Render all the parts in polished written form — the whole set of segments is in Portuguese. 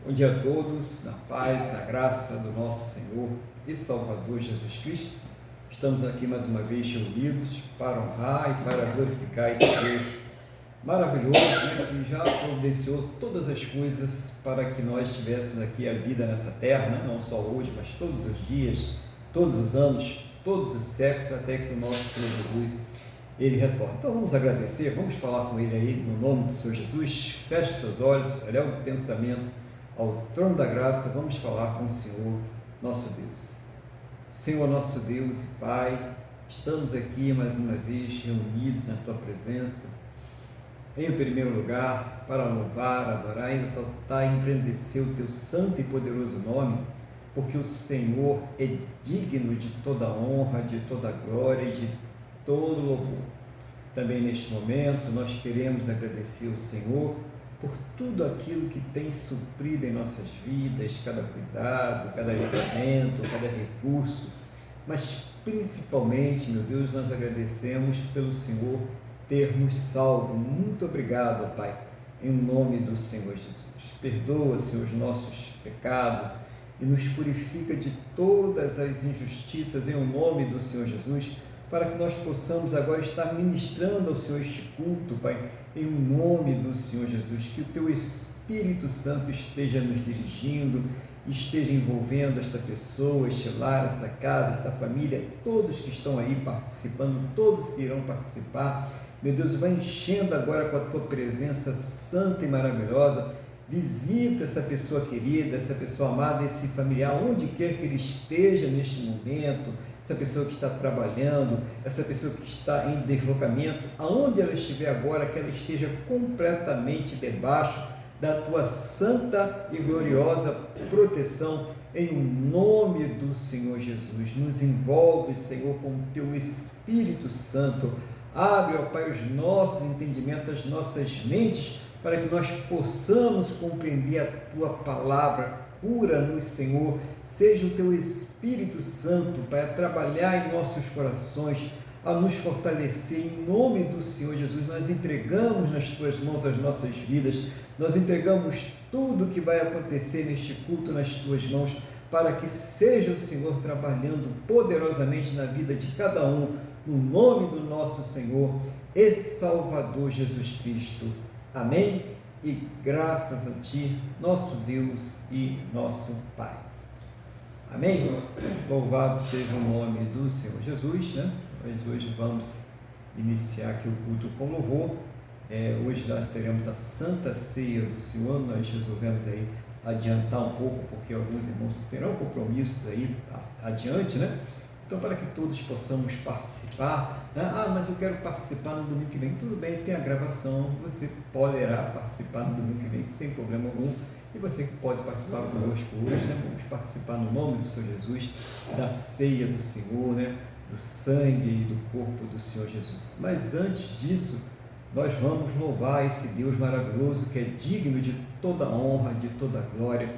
Bom dia a todos, na paz, na graça do nosso Senhor e Salvador Jesus Cristo. Estamos aqui mais uma vez reunidos para honrar e para glorificar esse Deus maravilhoso, que já providenciou todas as coisas para que nós tivéssemos aqui a vida nessa terra, não só hoje, mas todos os dias, todos os anos, todos os séculos, até que o nosso Senhor Jesus Ele retorne. Então vamos agradecer, vamos falar com Ele aí no nome do Senhor Jesus. Feche seus olhos, eleva o pensamento ao trono da graça. Vamos falar com o Senhor nosso Deus. Senhor nosso Deus e Pai, estamos aqui mais uma vez reunidos na Tua presença, em primeiro lugar, para louvar, adorar, exaltar e engrandecer o Teu santo e poderoso nome, porque o Senhor é digno de toda honra, de toda glória e de todo louvor. Também neste momento nós queremos agradecer ao Senhor por tudo aquilo que tem suprido em nossas vidas, cada cuidado, cada livramento, cada recurso, mas principalmente, meu Deus, nós agradecemos pelo Senhor ter nos salvo. Muito obrigado, Pai, em nome do Senhor Jesus. Perdoa, Senhor, os nossos pecados e nos purifica de todas as injustiças em nome do Senhor Jesus, para que nós possamos agora estar ministrando ao Senhor este culto, Pai, em nome do Senhor Jesus, que o Teu Espírito Santo esteja nos dirigindo, esteja envolvendo esta pessoa, este lar, esta casa, esta família, todos que estão aí participando, todos que irão participar. Meu Deus, vai enchendo agora com a Tua presença santa e maravilhosa. Visita essa pessoa querida, essa pessoa amada, esse familiar, onde quer que ele esteja neste momento, essa pessoa que está trabalhando, essa pessoa que está em deslocamento, aonde ela estiver agora, que ela esteja completamente debaixo da Tua santa e gloriosa proteção, em nome do Senhor Jesus. Nos envolve, Senhor, com o Teu Espírito Santo. Abre, ó Pai, os nossos entendimentos, as nossas mentes, para que nós possamos compreender a Tua palavra. Cura-nos, Senhor, seja o Teu Espírito Santo para trabalhar em nossos corações, a nos fortalecer em nome do Senhor Jesus. Nós entregamos nas Tuas mãos as nossas vidas, nós entregamos tudo o que vai acontecer neste culto nas Tuas mãos, para que seja o Senhor trabalhando poderosamente na vida de cada um, no nome do nosso Senhor e Salvador Jesus Cristo. Amém? E graças a Ti, nosso Deus e nosso Pai. Amém? Louvado seja o nome do Senhor Jesus, né? Nós hoje vamos iniciar aqui o culto com louvor. Hoje nós teremos a Santa Ceia do Senhor. Nós resolvemos aí adiantar um pouco, porque alguns irmãos terão compromissos aí adiante, né? Então, para que todos possamos participar, né? Mas eu quero participar no domingo que vem. Tudo bem, tem a gravação, você poderá participar no domingo que vem sem problema algum. E você que pode participar conosco hoje, né? Vamos participar no nome do Senhor Jesus, da ceia do Senhor, né? Do sangue e do corpo do Senhor Jesus. Mas antes disso, nós vamos louvar esse Deus maravilhoso que é digno de toda honra, de toda glória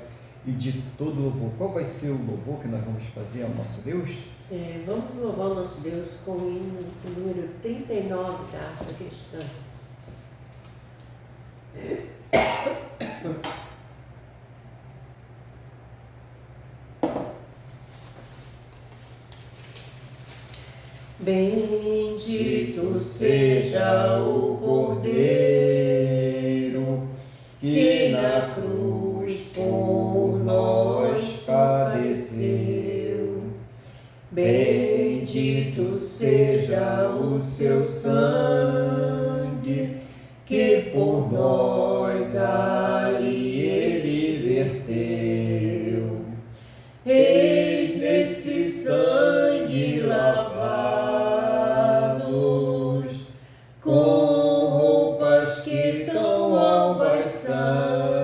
e de todo louvor. Qual vai ser o louvor que nós vamos fazer ao nosso Deus? Vamos louvar o nosso Deus com o hino número 39 da Harpa Cristã. Bendito seja o Cordeiro que na cruz por nós padeceu. Bendito seja o Seu sangue que por nós ali Ele verteu. Eis nesse sangue lavados, com roupas que tão alvas são,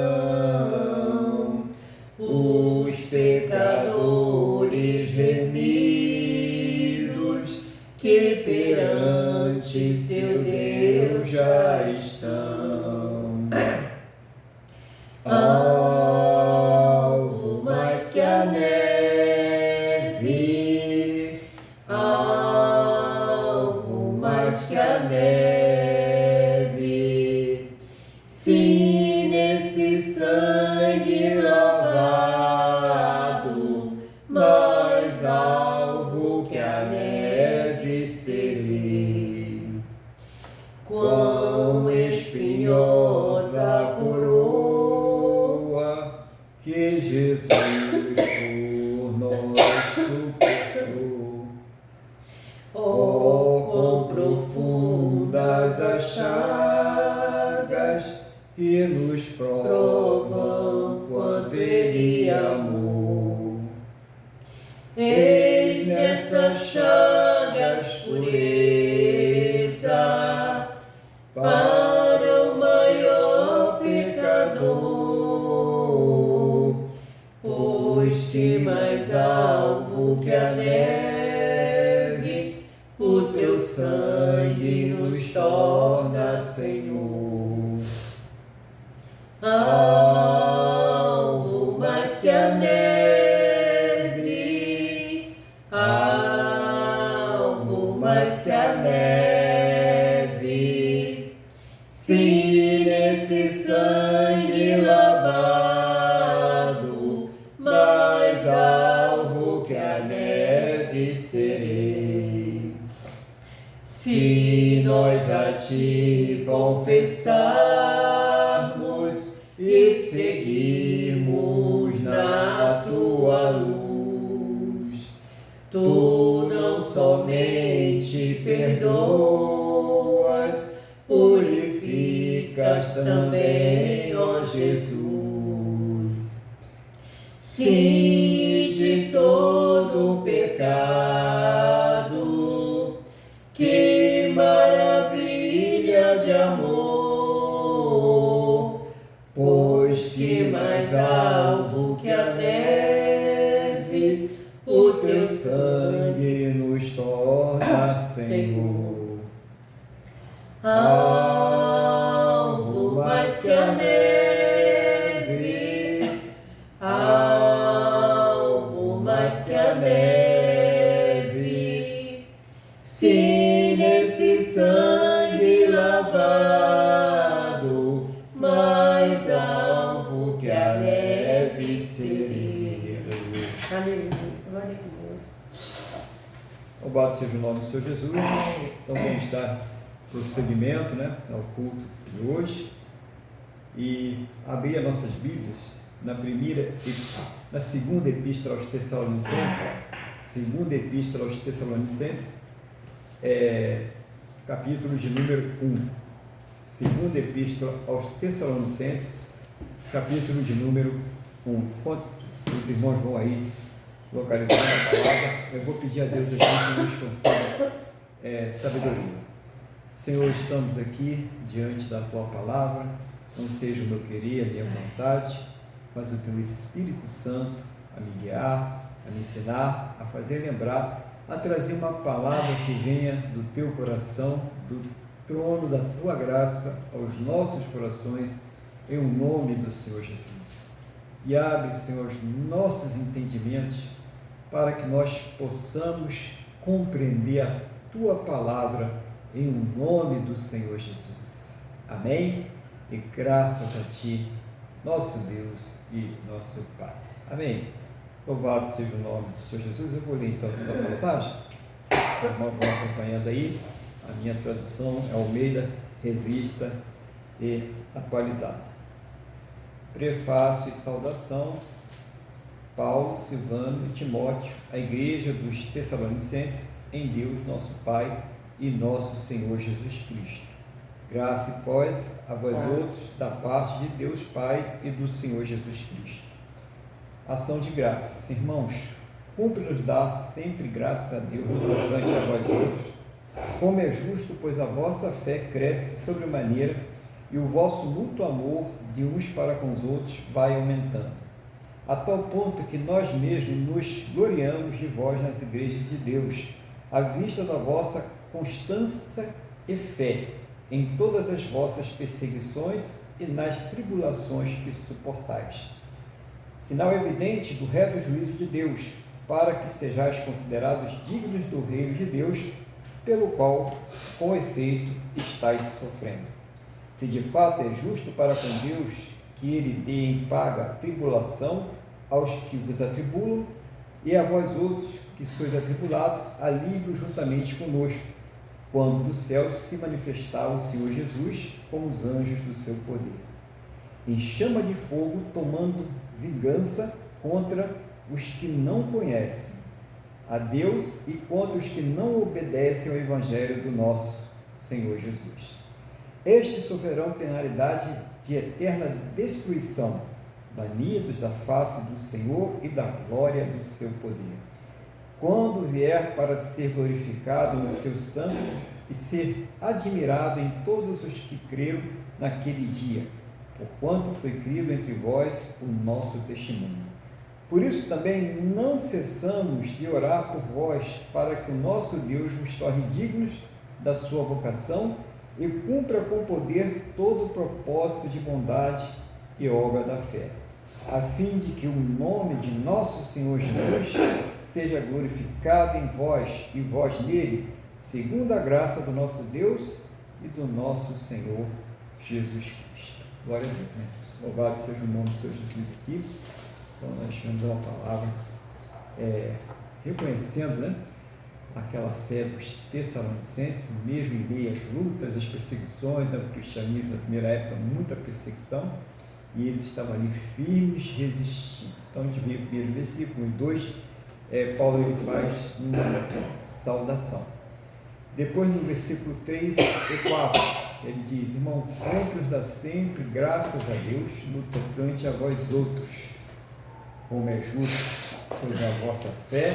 os pecadores remidos, que perante seu Deus já estão. Alvo mais que a neve, alvo mais que a neve, sim, nesse sangue lá provam quanto Ele amou. Eis nessas chagas pureza para o maior pecador, pois que mais alvo que a neve o teu sangue nos torna, Senhor. Alvo mais que a neve, alvo mais que a neve, se nesse sangue lavado, mais alvo que a neve serei. Se nós a ti confessarmos e seguirmos na tua luz, tu não somente perdoas, purificas também, ó Jesus. Se de todo pecado, que maravilha de amor, pois que mais alvo que a neve o teu sangue nos torna, Senhor. alvo mais que a neve, alvo mais que a neve, se nesse sangue lavado, mais alvo que a neve serei. Aleluia, glória a Deus. Louvado seja o nome do Senhor Jesus. Então vamos dar prosseguimento, né, ao culto de hoje e abrir as nossas Bíblias na segunda epístola aos Tessalonicenses, capítulo de número 1. Segunda epístola aos Tessalonicenses, capítulo de número 1. Enquanto os irmãos vão aí localizando a palavra, eu vou pedir a Deus aqui que nos conceda sabedoria. Senhor, estamos aqui diante da Tua palavra, não seja o meu querer, a minha vontade, mas o Teu Espírito Santo a me guiar, a me ensinar, a fazer lembrar, a trazer uma palavra que venha do Teu coração, do trono da Tua graça aos nossos corações, em nome do Senhor Jesus. E abre, Senhor, os nossos entendimentos para que nós possamos compreender a Tua palavra em nome do Senhor Jesus. Amém? E graças a Ti, nosso Deus e nosso Pai. Amém? Louvado seja o nome do Senhor Jesus. Eu vou ler então essa passagem. Os irmãos vão acompanhando aí. A minha tradução é Almeida, revista e atualizada. Prefácio e saudação. Paulo, Silvano e Timóteo, a igreja dos Tessalonicenses, em Deus nosso Pai e nosso Senhor Jesus Cristo. Graça e paz a vós outros, da parte de Deus Pai e do Senhor Jesus Cristo. Ação de graças. Irmãos, cumpre-nos dar sempre graças a Deus no tocante a vós outros, como é justo, pois a vossa fé cresce sobremaneira e o vosso mútuo amor de uns para com os outros vai aumentando, a tal ponto que nós mesmos nos gloriamos de vós nas igrejas de Deus, à vista da vossa constância e fé em todas as vossas perseguições e nas tribulações que suportais. Sinal evidente do reto juízo de Deus, para que sejais considerados dignos do reino de Deus, pelo qual, com efeito, estáis sofrendo. Se de fato é justo para com Deus que Ele dê em paga a tribulação aos que vos atribulam, e a vós outros que sois atribulados, alívio juntamente conosco, quando do céu se manifestar o Senhor Jesus com os anjos do seu poder, em chama de fogo, tomando vingança contra os que não conhecem a Deus e contra os que não obedecem ao Evangelho do nosso Senhor Jesus. estes sofrerão penalidade de eterna destruição, banidos da face do Senhor e da glória do seu poder. Quando vier para ser glorificado nos seus santos e ser admirado em todos os que creram naquele dia, porquanto foi crido entre vós o nosso testemunho. Por isso também não cessamos de orar por vós, para que o nosso Deus vos torne dignos da sua vocação e cumpra com poder todo o propósito de bondade e obra da fé, a fim de que o nome de nosso Senhor Jesus seja glorificado em vós e vós nele, segundo a graça do nosso Deus e do nosso Senhor Jesus Cristo. Glória a Deus, né? Louvado seja o nome do Senhor Jesus aqui. Então nós tivemos uma palavra reconhecendo, né, aquela fé dos Tessalonicenses, mesmo em meio às lutas, às perseguições, né, o cristianismo na primeira época, muita perseguição, e eles estavam ali firmes, resistindo. Então a gente vê o primeiro versículo, 1 e 2, Paulo ele faz uma saudação. Depois no versículo 3 e 4, ele diz: irmãos, sempre dá sempre graças a Deus no tocante a vós outros, como é justo, pois a vossa fé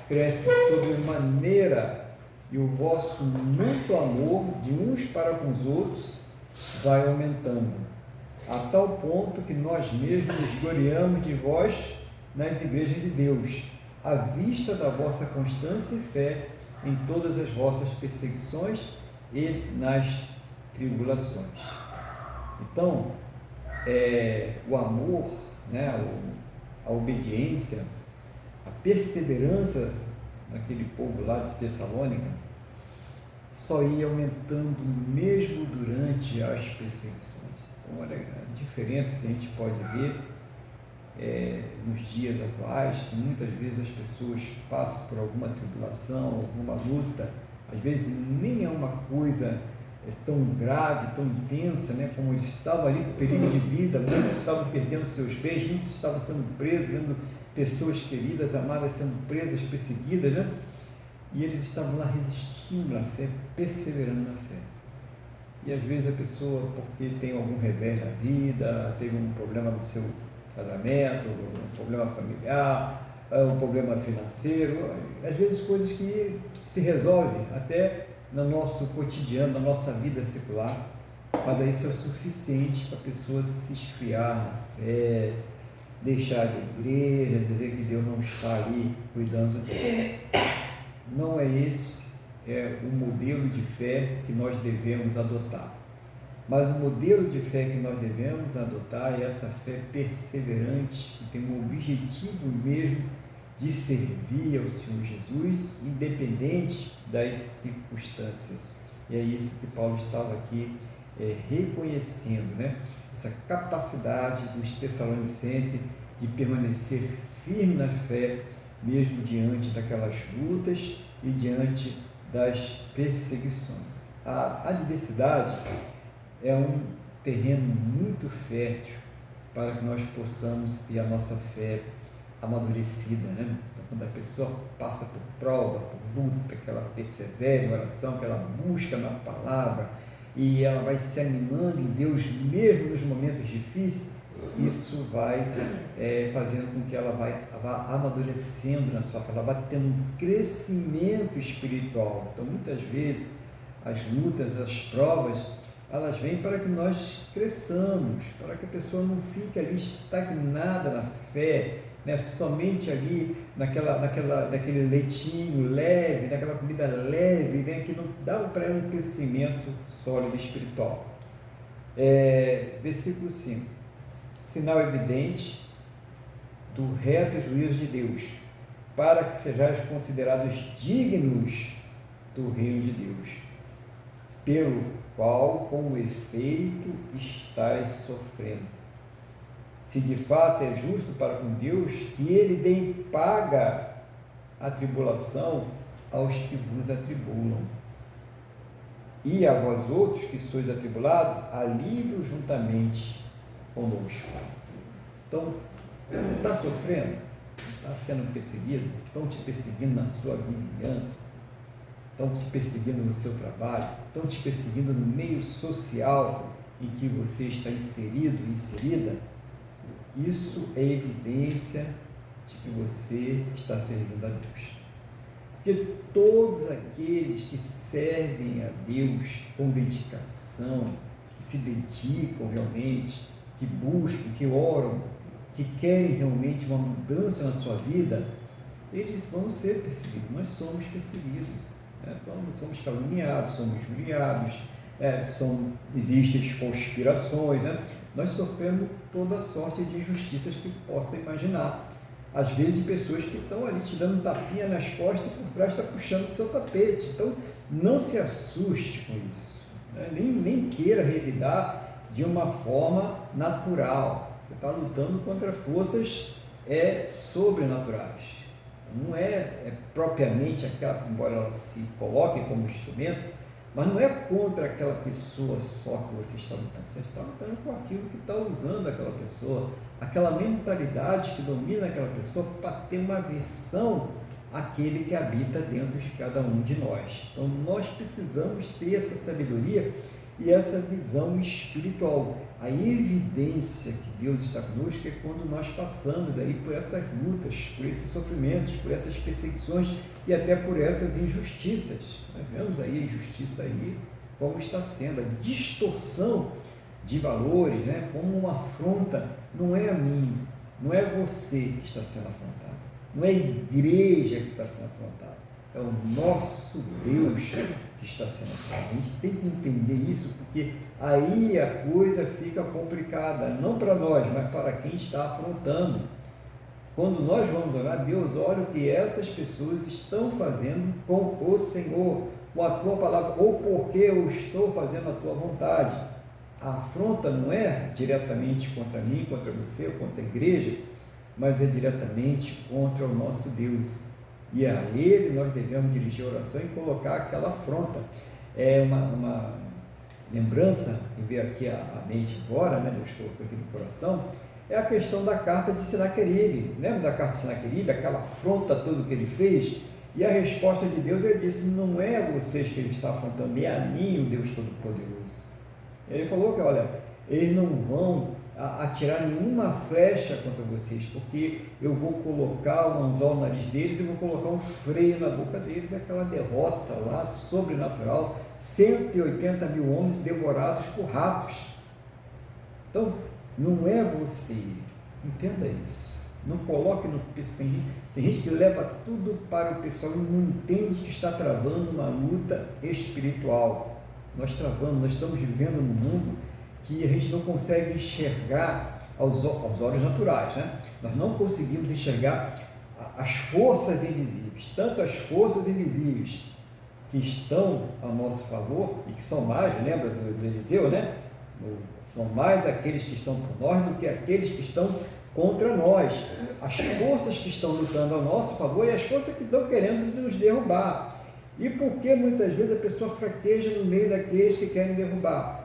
cresce sobremaneira e o vosso mútuo amor de uns para com os outros vai aumentando, a tal ponto que nós mesmos nos gloriamos de vós nas igrejas de Deus, à vista da vossa constância e fé em todas as vossas perseguições e nas tribulações. Então, o amor, né, a obediência, a perseverança daquele povo lá de Tessalônica só ia aumentando mesmo durante as perseguições. Então, olha a diferença que a gente pode ver nos dias atuais, que muitas vezes as pessoas passam por alguma tribulação, alguma luta, às vezes nem é uma coisa tão grave, tão intensa, né? Como eles estavam ali com perigo de vida, muitos estavam perdendo seus bens, muitos estavam sendo presos, vendo pessoas queridas, amadas sendo presas, perseguidas, né? E eles estavam lá resistindo na fé, perseverando na fé. E às vezes a pessoa, porque tem algum revés na vida, teve um problema no seu casamento, um problema familiar, um problema financeiro, às vezes coisas que se resolvem até no nosso cotidiano, na nossa vida secular, mas aí isso é o suficiente para a pessoa se esfriar na fé, deixar de igreja, dizer que Deus não está ali cuidando dele. Não é esse o modelo de fé que nós devemos adotar, mas o modelo de fé que nós devemos adotar é essa fé perseverante, que tem um objetivo mesmo de servir ao Senhor Jesus, independente das circunstâncias. E é isso que Paulo estava aqui reconhecendo, né? Essa capacidade dos Tessalonicenses de permanecer firme na fé, mesmo diante daquelas lutas e diante das perseguições. A adversidade é um terreno muito fértil para que nós possamos ter a nossa fé amadurecida, né? Então, quando a pessoa passa por prova, por luta, que ela persevera em oração, que ela busca na palavra e ela vai se animando em Deus mesmo nos momentos difíceis, isso vai fazendo com que ela vá amadurecendo na sua fé, ela vai tendo um crescimento espiritual. Então, muitas vezes, as lutas, as provas, elas vêm para que nós cresçamos, para que a pessoa não fique ali estagnada na fé, né, somente ali naquele leitinho leve, naquela comida leve, né, que não dá para ela um crescimento sólido espiritual. Versículo 5: sinal evidente do reto juízo de Deus, para que sejais considerados dignos do reino de Deus, pelo qual, com efeito, estáis sofrendo. Se de fato é justo para com Deus, que Ele dê paga a tribulação aos que vos atribulam. E a vós outros que sois atribulados, alívio juntamente conosco. Então, está sofrendo? Está sendo perseguido? Estão te perseguindo na sua vizinhança? estão te perseguindo no seu trabalho, estão te perseguindo no meio social em que você está inserido, inserida, isso é evidência de que você está servindo a Deus. Porque todos aqueles que servem a Deus com dedicação, que se dedicam realmente, que buscam, que oram, que querem realmente uma mudança na sua vida, eles vão ser perseguidos. Nós somos perseguidos, né? Somos caluniados, somos humilhados, existem conspirações, né? Nós sofremos toda sorte de injustiças que possa imaginar. Às vezes de pessoas que estão ali te dando tapinha nas costas e por trás está puxando o seu tapete. Então, não se assuste com isso, né? Nem queira revidar de uma forma natural. Você está lutando contra forças sobrenaturais. Não é propriamente aquela, embora ela se coloque como instrumento, mas não é contra aquela pessoa só que você está lutando. Você está lutando com aquilo que está usando aquela pessoa, aquela mentalidade que domina aquela pessoa para ter uma aversão àquele que habita dentro de cada um de nós. Então, nós precisamos ter essa sabedoria e essa visão espiritual. A evidência que Deus está conosco é quando nós passamos aí por essas lutas, por esses sofrimentos, por essas perseguições e até por essas injustiças. Nós vemos aí a injustiça aí, como está sendo, a distorção de valores, né? Como uma afronta, não é a mim, não é você que está sendo afrontado, não é a igreja que está sendo afrontada, é o nosso Deus que está sendo afrontado. A gente tem que entender isso, porque aí a coisa fica complicada, não para nós, mas para quem está afrontando. Quando nós vamos orar, Deus, olha o que essas pessoas estão fazendo com o Senhor, com a tua palavra, ou porque eu estou fazendo a tua vontade. A afronta não é diretamente contra mim, contra você, ou contra a igreja, mas é diretamente contra o nosso Deus. E a Ele nós devemos dirigir a oração e colocar aquela afronta. É uma lembrança que veio aqui à mente agora, né? Deus colocou aqui no coração, é a questão da carta de Senaqueribe. Lembra da carta de Senaqueribe, aquela afronta toda que ele fez? E a resposta de Deus, ele disse, não é a vocês que ele está afrontando, é a mim, o Deus Todo-Poderoso. Ele falou que, olha, eles não vão atirar nenhuma flecha contra vocês, porque eu vou colocar um anzol no nariz deles e vou colocar um freio na boca deles, aquela derrota lá, sobrenatural, 180 mil homens devorados por ratos. Então, não é você, entenda isso, não coloque no pessoal. Tem gente que leva tudo para o pessoal e não entende que está travando uma luta espiritual. Nós estamos vivendo num mundo que a gente não consegue enxergar aos olhos naturais, né? Nós não conseguimos enxergar as forças invisíveis, tanto as forças invisíveis que estão a nosso favor e que são mais, lembra do Eliseu, né? São mais aqueles que estão por nós do que aqueles que estão contra nós. As forças que estão lutando ao nosso favor e as forças que estão querendo nos derrubar. E por que muitas vezes a pessoa fraqueja no meio daqueles que querem derrubar?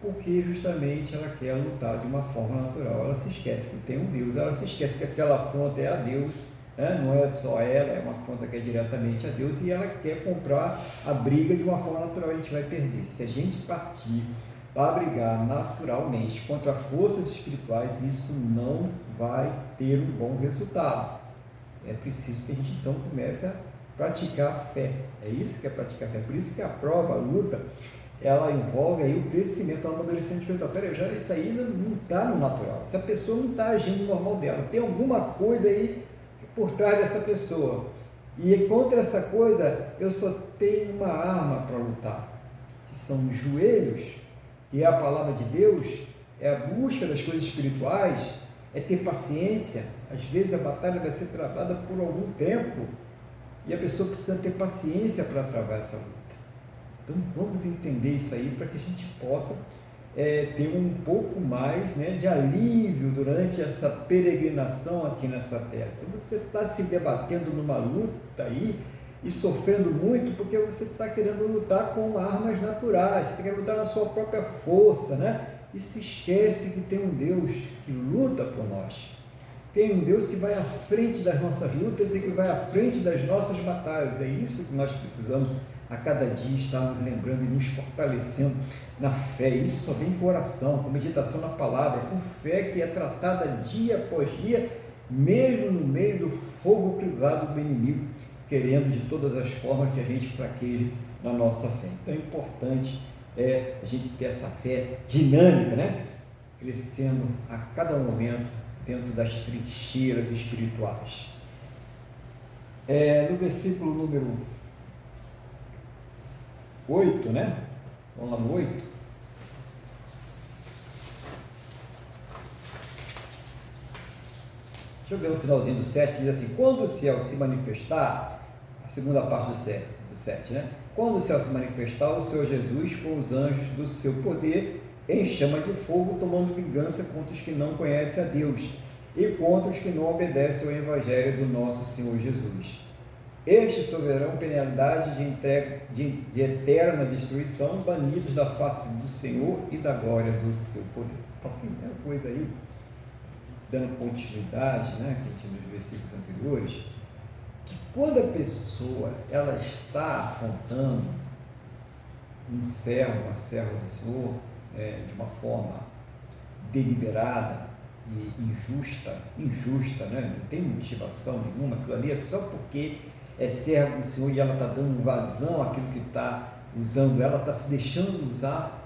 Porque justamente ela quer lutar de uma forma natural. Ela se esquece que tem um Deus, ela se esquece que aquela afronta é a Deus, né? Não é só ela, é uma afronta que é diretamente a Deus, e ela quer comprar a briga de uma forma natural. A gente vai perder. Se a gente partir para brigar naturalmente contra forças espirituais, isso não vai ter um bom resultado. É preciso que a gente então comece a praticar a fé. É isso que é praticar a fé. Por isso que a prova, a luta, ela envolve aí o crescimento, o amadurecimento espiritual. Peraí, já isso aí não está no natural. Essa pessoa não está agindo no normal dela. Tem alguma coisa aí por trás dessa pessoa. E contra essa coisa, eu só tenho uma arma para lutar, que são os joelhos, que é a palavra de Deus, é a busca das coisas espirituais, é ter paciência. Às vezes a batalha vai ser travada por algum tempo, e a pessoa precisa ter paciência para travar essa luta. Então vamos entender isso aí para que a gente possa ter um pouco mais, né, de alívio durante essa peregrinação aqui nessa terra. Então você está se debatendo numa luta aí e sofrendo muito porque você está querendo lutar com armas naturais, você está querendo lutar na sua própria força, né? E se esquece que tem um Deus que luta por nós. Tem um Deus que vai à frente das nossas lutas e que vai à frente das nossas batalhas. É isso que nós precisamos a cada dia está nos lembrando e nos fortalecendo na fé. Isso só vem em coração, com meditação na palavra, com fé que é tratada dia após dia, mesmo no meio do fogo cruzado do inimigo, querendo de todas as formas que a gente fraqueje na nossa fé. Então é importante a gente ter essa fé dinâmica, né? Crescendo a cada momento dentro das trincheiras espirituais. No versículo número 8, né? Vamos lá no 8. Deixa eu ver no finalzinho do 7, diz assim: quando o céu se manifestar, a segunda parte do 7, né? Quando o céu se manifestar, o Senhor Jesus com os anjos do seu poder em chama de fogo, tomando vingança contra os que não conhecem a Deus e contra os que não obedecem ao Evangelho do nosso Senhor Jesus. Estes sofrerão penalidade de eterna destruição, banidos da face do Senhor e da glória do seu poder. A primeira coisa aí, dando continuidade, né, que a gente nos versículos anteriores, que quando a pessoa ela está afrontando um servo, uma serva do Senhor, de uma forma deliberada e injusta, né? Não tem motivação nenhuma, aquilo ali é só porque é servo do Senhor e ela está dando vazão àquilo que está usando, ela está se deixando usar.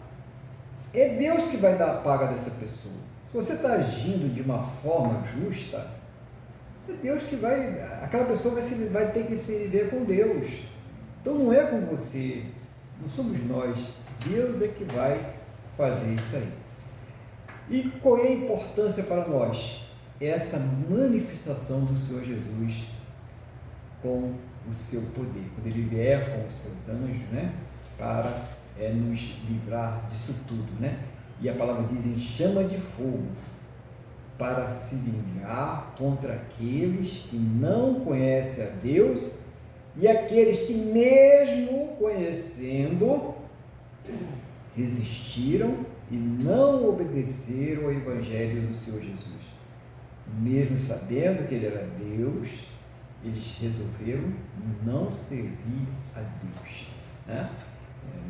É Deus que vai dar a paga dessa pessoa. Se você está agindo de uma forma justa, é Deus que vai, aquela pessoa vai ter que se ver com Deus. Então não é com você, não somos nós, Deus é que vai fazer isso aí. E qual é a importância para nós? Essa manifestação do Senhor Jesus com o seu poder, quando Ele vier com os seus anjos, né, para nos livrar disso tudo, né? E a palavra diz em chama de fogo, para se vingar contra aqueles que não conhecem a Deus e aqueles que, mesmo conhecendo, resistiram e não obedeceram ao Evangelho do Senhor Jesus. Mesmo sabendo que Ele era Deus, eles resolveram não servir a Deus, né?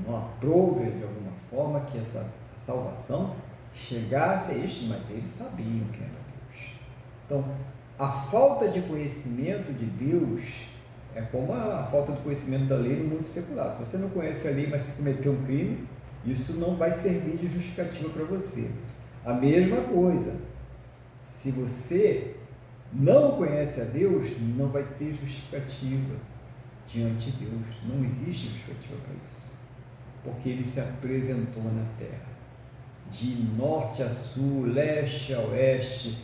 Não aprove de alguma forma que essa salvação chegasse a este, mas eles sabiam que era Deus. Então, a falta de conhecimento de Deus é como a falta de conhecimento da lei no mundo secular. Se você não conhece a lei, mas se cometeu um crime, isso não vai servir de justificativa para você. A mesma coisa, se você não conhece a Deus, não vai ter justificativa diante de Deus. Não existe justificativa para isso, porque Ele se apresentou na terra, de norte a sul, leste a oeste.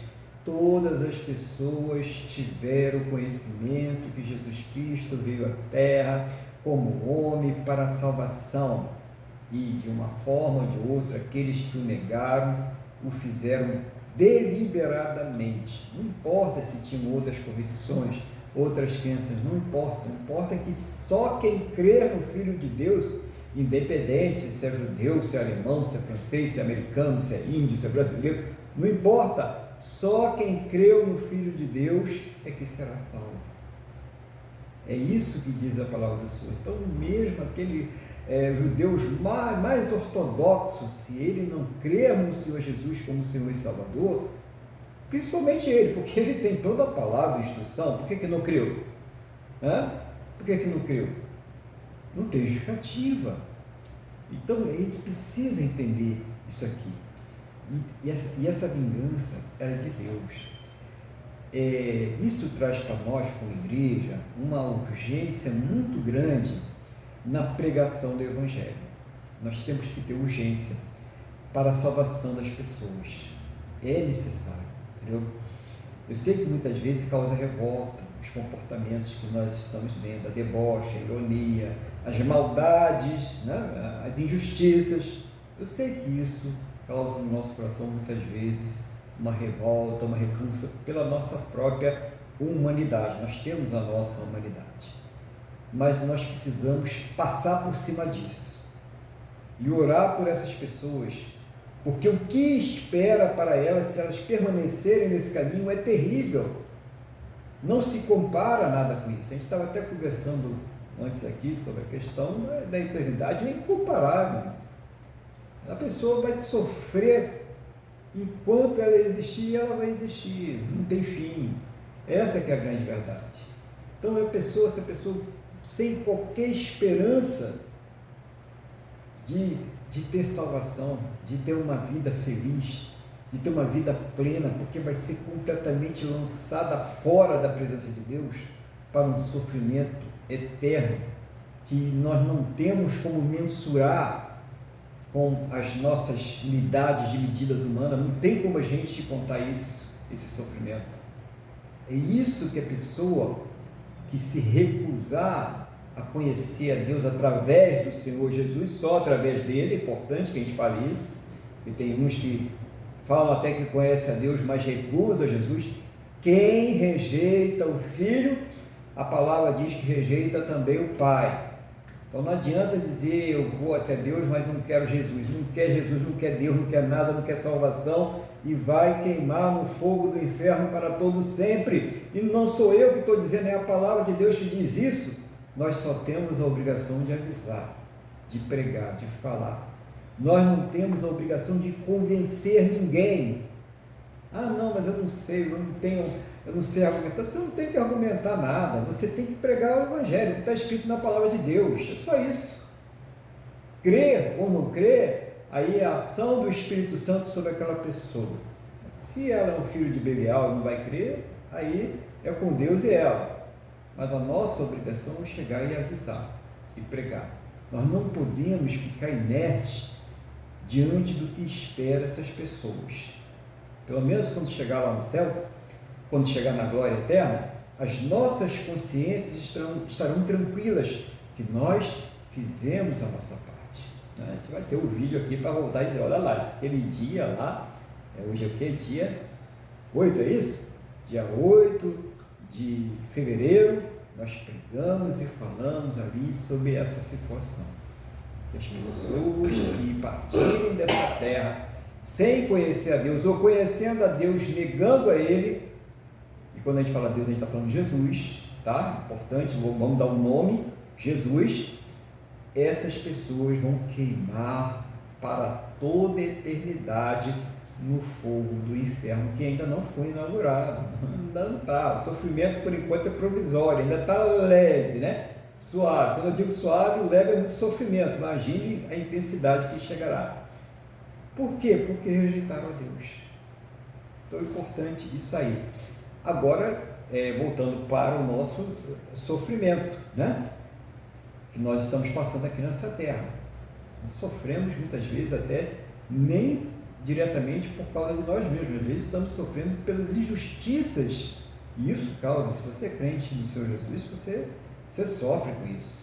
Todas as pessoas tiveram conhecimento que Jesus Cristo veio à terra como homem para a salvação, e de uma forma ou de outra, aqueles que o negaram, o fizeram deliberadamente. Não importa se tinham outras convicções, outras crenças, não importa que só quem crer no Filho de Deus, independente se é judeu, se é alemão, se é francês, se é americano, se é índio, se é brasileiro, não importa, só quem creu no Filho de Deus é que será salvo. É isso que diz a palavra do Senhor. Então, mesmo aquele judeus mais ortodoxos, se ele não crer no Senhor Jesus como Senhor e Salvador, principalmente ele, porque ele tem toda a palavra e instrução, por que não creu? Por que não creu? Não tem justificativa. Então, a gente precisa entender isso aqui. E essa vingança era de Deus. Isso traz para nós, como igreja, uma urgência muito grande na pregação do Evangelho. Nós temos que ter urgência para a salvação das pessoas. É necessário, entendeu? Eu sei que muitas vezes causa revolta os comportamentos que nós estamos vendo, a deboche, a ironia, as maldades, né? As injustiças. Eu sei que isso causa no nosso coração muitas vezes uma revolta, uma repulsa pela nossa própria humanidade. Nós temos a nossa humanidade, mas nós precisamos passar por cima disso e orar por essas pessoas, porque o que espera para elas, se elas permanecerem nesse caminho, é terrível. Não se compara nada com isso. A gente estava até conversando antes aqui sobre a questão da eternidade é incomparável. A pessoa vai sofrer enquanto ela existir, ela vai existir, não tem fim. Essa que é a grande verdade. Então essa pessoa sem qualquer esperança de ter salvação, de ter uma vida feliz, de ter uma vida plena, porque vai ser completamente lançada fora da presença de Deus para um sofrimento eterno que nós não temos como mensurar com as nossas unidades de medidas humanas, não tem como a gente contar esse sofrimento. É isso que a pessoa que se recusar a conhecer a Deus através do Senhor Jesus, só através dele, é importante que a gente fale isso, e tem uns que falam até que conhece a Deus, mas recusa Jesus. Quem rejeita o Filho, a palavra diz que rejeita também o Pai. Então não adianta dizer eu vou até Deus, mas não quero Jesus, não quer Jesus, não quer Deus, não quer nada, não quer salvação, e vai queimar no fogo do inferno para todo sempre. E não sou eu que estou dizendo, é a palavra de Deus que diz isso. Nós só temos a obrigação de avisar, de pregar, de falar. Nós não temos a obrigação de convencer ninguém. Ah, não, mas eu não sei, eu não sei argumentar. Você não tem que argumentar nada, você tem que pregar o Evangelho, que está escrito na palavra de Deus, é só isso. Crer ou não crer, aí é a ação do Espírito Santo sobre aquela pessoa. Se ela é um filho de Belial e não vai crer, aí é com Deus e ela. Mas a nossa obrigação é chegar e avisar e pregar. Nós não podemos ficar inertes diante do que espera essas pessoas. Pelo menos quando chegar lá no céu, quando chegar na glória eterna, as nossas consciências estarão tranquilas que nós fizemos a nossa parte. A gente vai ter o vídeo aqui para voltar e dizer, olha lá, aquele dia lá, hoje é o que? Dia 8, é isso? Dia 8 de fevereiro, nós pregamos e falamos ali sobre essa situação. Que as pessoas que partirem dessa terra sem conhecer a Deus, ou conhecendo a Deus, negando a Ele, e quando a gente fala Deus, a gente está falando de Jesus, tá? Importante, vamos dar um nome, Jesus. Essas pessoas vão queimar para toda a eternidade no fogo do inferno, que ainda não foi inaugurado, ainda não está. O sofrimento, por enquanto, é provisório, ainda está leve, né? Suave. Quando eu digo suave, o leve é muito sofrimento. Imagine a intensidade que chegará. Por quê? Porque rejeitaram a Deus. Então é importante isso aí. Agora, voltando para o nosso sofrimento, né? Que nós estamos passando aqui nessa terra. Nós sofremos muitas vezes até nem diretamente por causa de nós mesmos. Às vezes estamos sofrendo pelas injustiças. E isso causa, se você é crente no Senhor Jesus, você sofre com isso.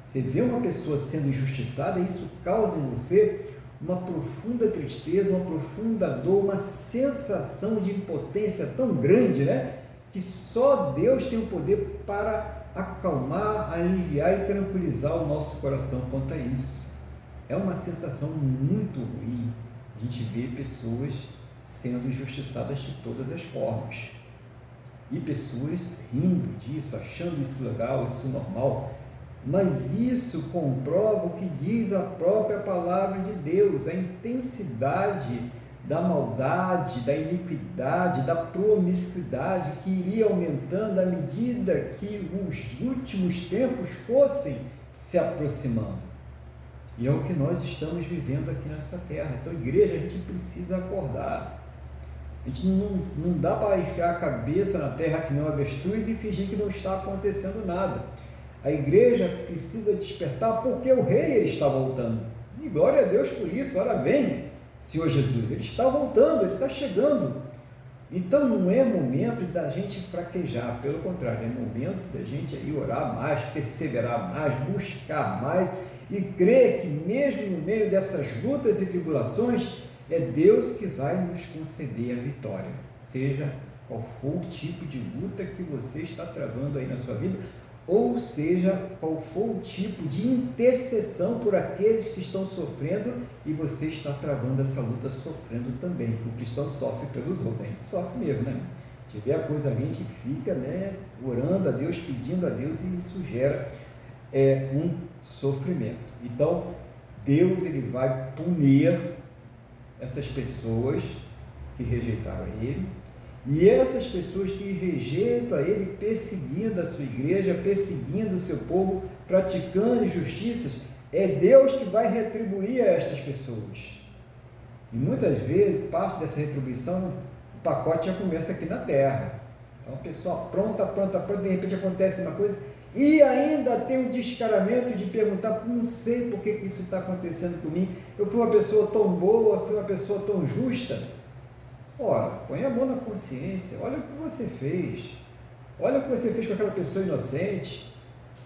Você vê uma pessoa sendo injustiçada, e isso causa em você uma profunda tristeza, uma profunda dor, uma sensação de impotência tão grande, né? Que só Deus tem o poder para acalmar, aliviar e tranquilizar o nosso coração quanto a isso. É uma sensação muito ruim a gente ver pessoas sendo injustiçadas de todas as formas. E pessoas rindo disso, achando isso legal, isso normal. Mas isso comprova o que diz a própria palavra de Deus, a intensidade da maldade, da iniquidade, da promiscuidade que iria aumentando à medida que os últimos tempos fossem se aproximando. E é o que nós estamos vivendo aqui nessa terra. Então, igreja, a gente precisa acordar. A gente não dá para enfiar a cabeça na terra que nem uma avestruz e fingir que não está acontecendo nada. A igreja precisa despertar porque o rei ele está voltando. E glória a Deus por isso. Ora, vem, Senhor Jesus. Ele está voltando, ele está chegando. Então não é momento da gente fraquejar. Pelo contrário, é momento da gente aí orar mais, perseverar mais, buscar mais e crer que mesmo no meio dessas lutas e tribulações, é Deus que vai nos conceder a vitória. Seja qual for o tipo de luta que você está travando aí na sua vida, ou seja, qual for o tipo de intercessão por aqueles que estão sofrendo e você está travando essa luta sofrendo também. O cristão sofre pelos outros, a gente sofre mesmo, né? Se tiver a coisa ali, a gente fica, né, orando a Deus, pedindo a Deus, e isso gera é um sofrimento. Então, Deus ele vai punir essas pessoas que rejeitaram a Ele, e essas pessoas que rejeitam a Ele, perseguindo a sua igreja, perseguindo o seu povo, praticando injustiças, é Deus que vai retribuir a estas pessoas. E muitas vezes, parte dessa retribuição, o pacote já começa aqui na terra. Então, a pessoa pronta, de repente acontece uma coisa, e ainda tem um descaramento de perguntar, não sei por que isso está acontecendo comigo, eu fui uma pessoa tão boa, fui uma pessoa tão justa. Ora, põe a mão na consciência, olha o que você fez, olha o que você fez com aquela pessoa inocente.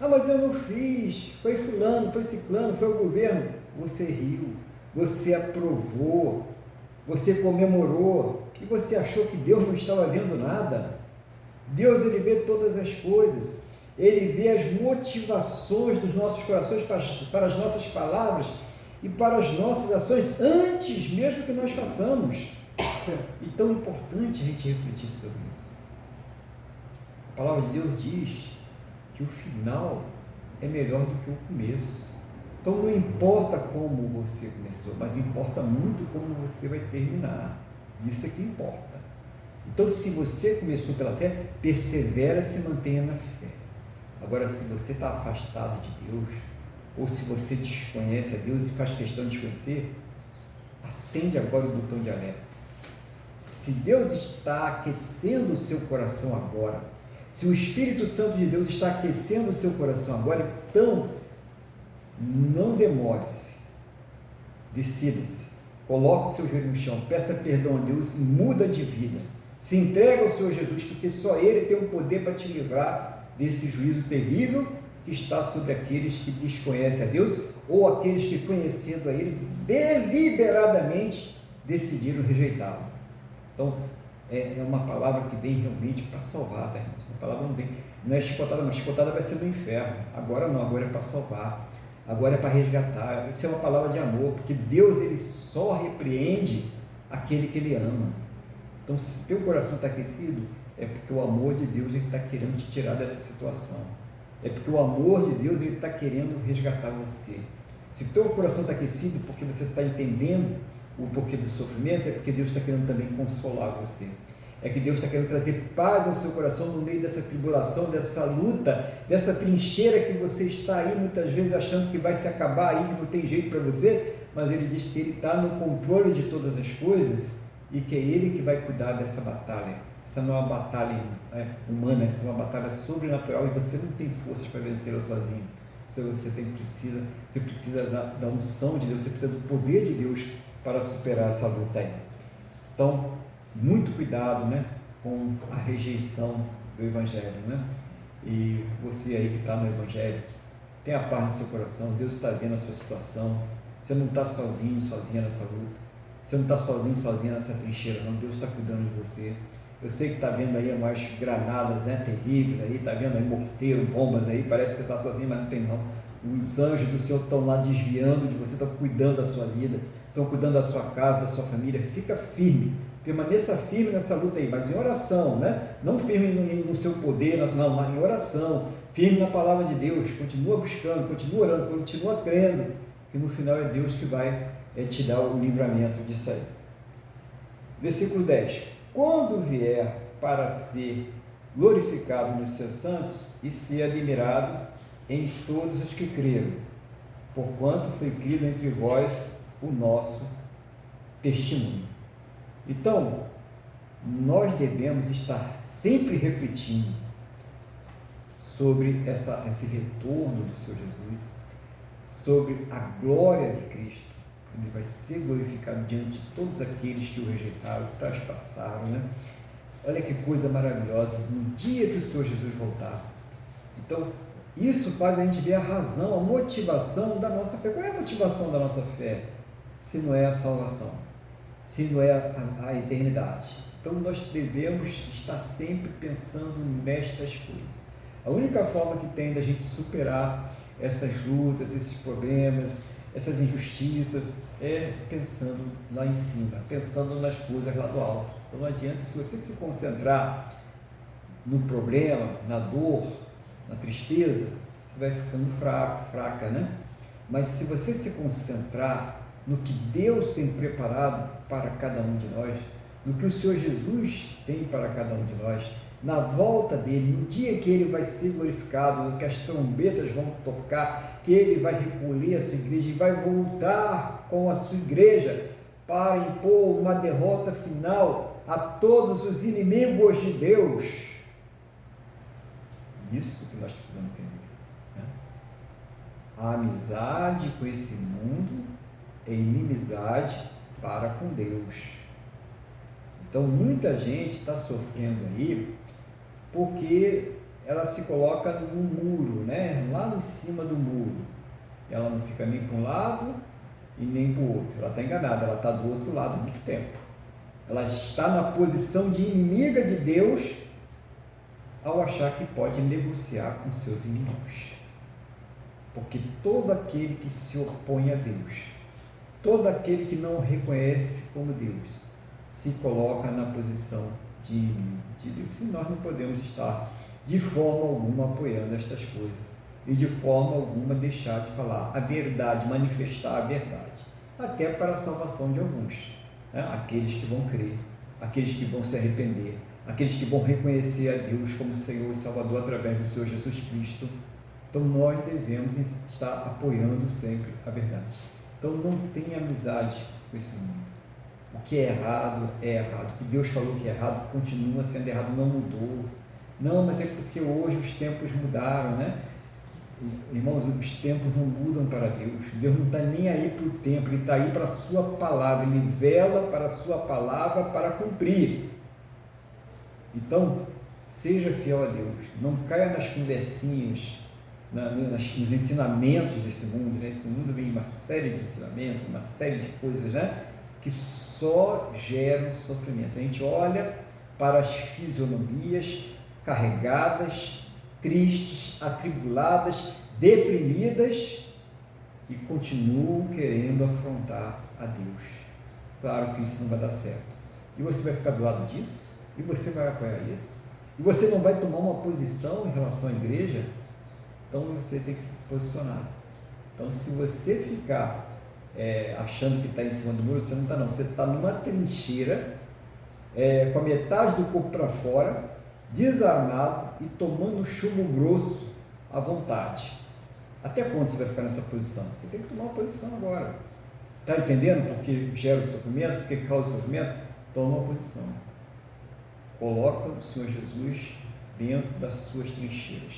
Ah, mas eu não fiz, foi fulano, foi ciclano, foi o governo. Você riu, você aprovou, você comemorou, e você achou que Deus não estava vendo nada. Deus, ele vê todas as coisas, ele vê as motivações dos nossos corações para as nossas palavras e para as nossas ações, antes mesmo que nós façamos. E tão importante a gente refletir sobre isso. A palavra de Deus diz que o final é melhor do que o começo. Então não importa como você começou, mas importa muito como você vai terminar. Isso é que importa. Então, se você começou pela fé, persevera e se mantenha na fé. Agora, se você está afastado de Deus, ou se você desconhece a Deus e faz questão de conhecer, acende agora o botão de alerta. Se Deus está aquecendo o seu coração agora, se o Espírito Santo de Deus está aquecendo o seu coração agora, então não demore-se, decida-se, coloque o seu joelho no chão, peça perdão a Deus e muda de vida, se entrega ao Senhor Jesus, porque só Ele tem o poder para te livrar desse juízo terrível que está sobre aqueles que desconhecem a Deus ou aqueles que, conhecendo a Ele, deliberadamente decidiram rejeitá-lo. Então, é uma palavra que vem realmente para salvar, tá, irmãos? A palavra não é chicotada, mas chicotada vai ser do inferno. Agora não, agora é para salvar, agora é para resgatar. Isso é uma palavra de amor, porque Deus, ele só repreende aquele que ele ama. Então, se teu coração está aquecido, é porque o amor de Deus está querendo te tirar dessa situação. É porque o amor de Deus está querendo resgatar você. Se teu coração está aquecido, porque você está entendendo o porquê do sofrimento, é porque Deus está querendo também consolar você. É que Deus está querendo trazer paz ao seu coração no meio dessa tribulação, dessa luta, dessa trincheira que você está aí muitas vezes achando que vai se acabar aí, que não tem jeito para você, mas Ele diz que Ele está no controle de todas as coisas e que é Ele que vai cuidar dessa batalha. Essa não é uma batalha humana, essa é uma batalha sobrenatural e você não tem forças para vencê-la sozinho. Você precisa da unção de Deus, você precisa do poder de Deus para superar essa luta aí. Então, muito cuidado, né, com a rejeição do Evangelho, né? E você aí que está no Evangelho, tenha paz no seu coração, Deus está vendo a sua situação, você não está sozinho, sozinha nessa luta, você não está sozinho, sozinha nessa trincheira, não, Deus está cuidando de você. Eu sei que está vendo aí umas granadas, né, terríveis, aí está vendo aí morteiro, bombas aí, parece que você está sozinho, mas não tem não. Os anjos do Senhor estão lá desviando de você, estão cuidando da sua vida, estão cuidando da sua casa, da sua família. Fica firme, permaneça firme nessa luta aí, mas em oração, né? Não firme no seu poder, não, mas em oração, firme na palavra de Deus, continua buscando, continua orando, continua crendo, que no final é Deus que vai te dar o livramento disso aí. Versículo 10. Quando vier para ser glorificado nos seus santos e ser admirado em todos os que creram, porquanto foi crido entre vós o nosso testemunho. Então, nós devemos estar sempre refletindo sobre esse retorno do Senhor Jesus, sobre a glória de Cristo. Ele vai ser glorificado diante de todos aqueles que o rejeitaram, que traspassaram, né? Olha que coisa maravilhosa, no dia que o Senhor Jesus voltar. Então, isso faz a gente ver a razão, a motivação da nossa fé. Qual é a motivação da nossa fé? Se não é a salvação, se não é a eternidade. Então, nós devemos estar sempre pensando nestas coisas. A única forma que tem da gente superar essas lutas, esses problemas, essas injustiças, é pensando lá em cima, pensando nas coisas lá do alto. Então não adianta, se você se concentrar no problema, na dor, na tristeza, você vai ficando fraco, fraca, né? Mas se você se concentrar no que Deus tem preparado para cada um de nós, no que o Senhor Jesus tem para cada um de nós, na volta dele, no dia que ele vai ser glorificado, que as trombetas vão tocar, que ele vai recolher a sua igreja e vai voltar com a sua igreja para impor uma derrota final a todos os inimigos de Deus. Isso que nós precisamos entender, né? A amizade com esse mundo é inimizade para com Deus. Então muita gente está sofrendo aí porque ela se coloca no muro, né? Lá em cima do muro. Ela não fica nem para um lado e nem para o outro. Ela está enganada, ela está do outro lado há muito tempo. Ela está na posição de inimiga de Deus ao achar que pode negociar com seus inimigos. Porque todo aquele que se opõe a Deus, todo aquele que não o reconhece como Deus, se coloca na posição de inimigo de Deus. E nós não podemos estar de forma alguma apoiando estas coisas e de forma alguma deixar de falar a verdade, manifestar a verdade, até para a salvação de alguns, né? Aqueles que vão crer, aqueles que vão se arrepender, aqueles que vão reconhecer a Deus como Senhor e Salvador através do Senhor Jesus Cristo. Então nós devemos estar apoiando sempre a verdade. Então não tenha amizade com esse mundo. O que é errado é errado. O que Deus falou que é errado continua sendo errado, não mudou. Não, mas é porque hoje os tempos mudaram, né? Irmãos, os tempos não mudam para Deus. Deus não está nem aí para o tempo, Ele está aí para a sua palavra, Ele vela para a sua palavra para cumprir. Então, seja fiel a Deus, não caia nas conversinhas, nos ensinamentos desse mundo, né? Esse mundo vem uma série de ensinamentos, uma série de coisas, né? Que só geram sofrimento. A gente olha para as fisionomias carregadas, tristes, atribuladas, deprimidas e continuam querendo afrontar a Deus. Claro que isso não vai dar certo. E você vai ficar do lado disso? E você vai apoiar isso? E você não vai tomar uma posição em relação à igreja? Então você tem que se posicionar. Então se você ficar achando que está em cima do muro, você não está não. Você está numa trincheira, com a metade do corpo para fora, desarmado e tomando chumbo grosso à vontade. Até quando você vai ficar nessa posição? Você tem que tomar uma posição agora. Está entendendo porque gera o sofrimento, porque causa o sofrimento? Toma uma posição. Coloca o Senhor Jesus dentro das suas trincheiras.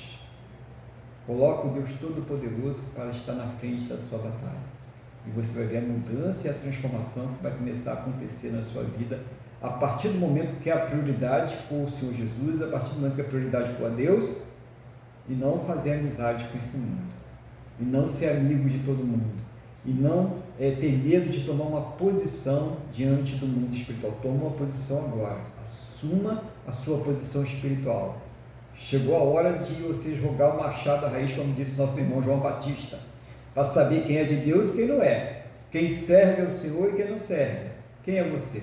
Coloca o Deus Todo-Poderoso para estar na frente da sua batalha. E você vai ver a mudança e a transformação que vai começar a acontecer na sua vida a partir do momento que a prioridade for o Senhor Jesus, a partir do momento que a prioridade for a Deus, e não fazer amizade com esse mundo, e não ser amigo de todo mundo, e não ter medo de tomar uma posição diante do mundo espiritual. Toma uma posição agora, assuma a sua posição espiritual. Chegou a hora de você jogar o machado à raiz, como disse nosso irmão João Batista, para saber quem é de Deus e quem não é, quem serve ao Senhor e quem não serve. Quem é você?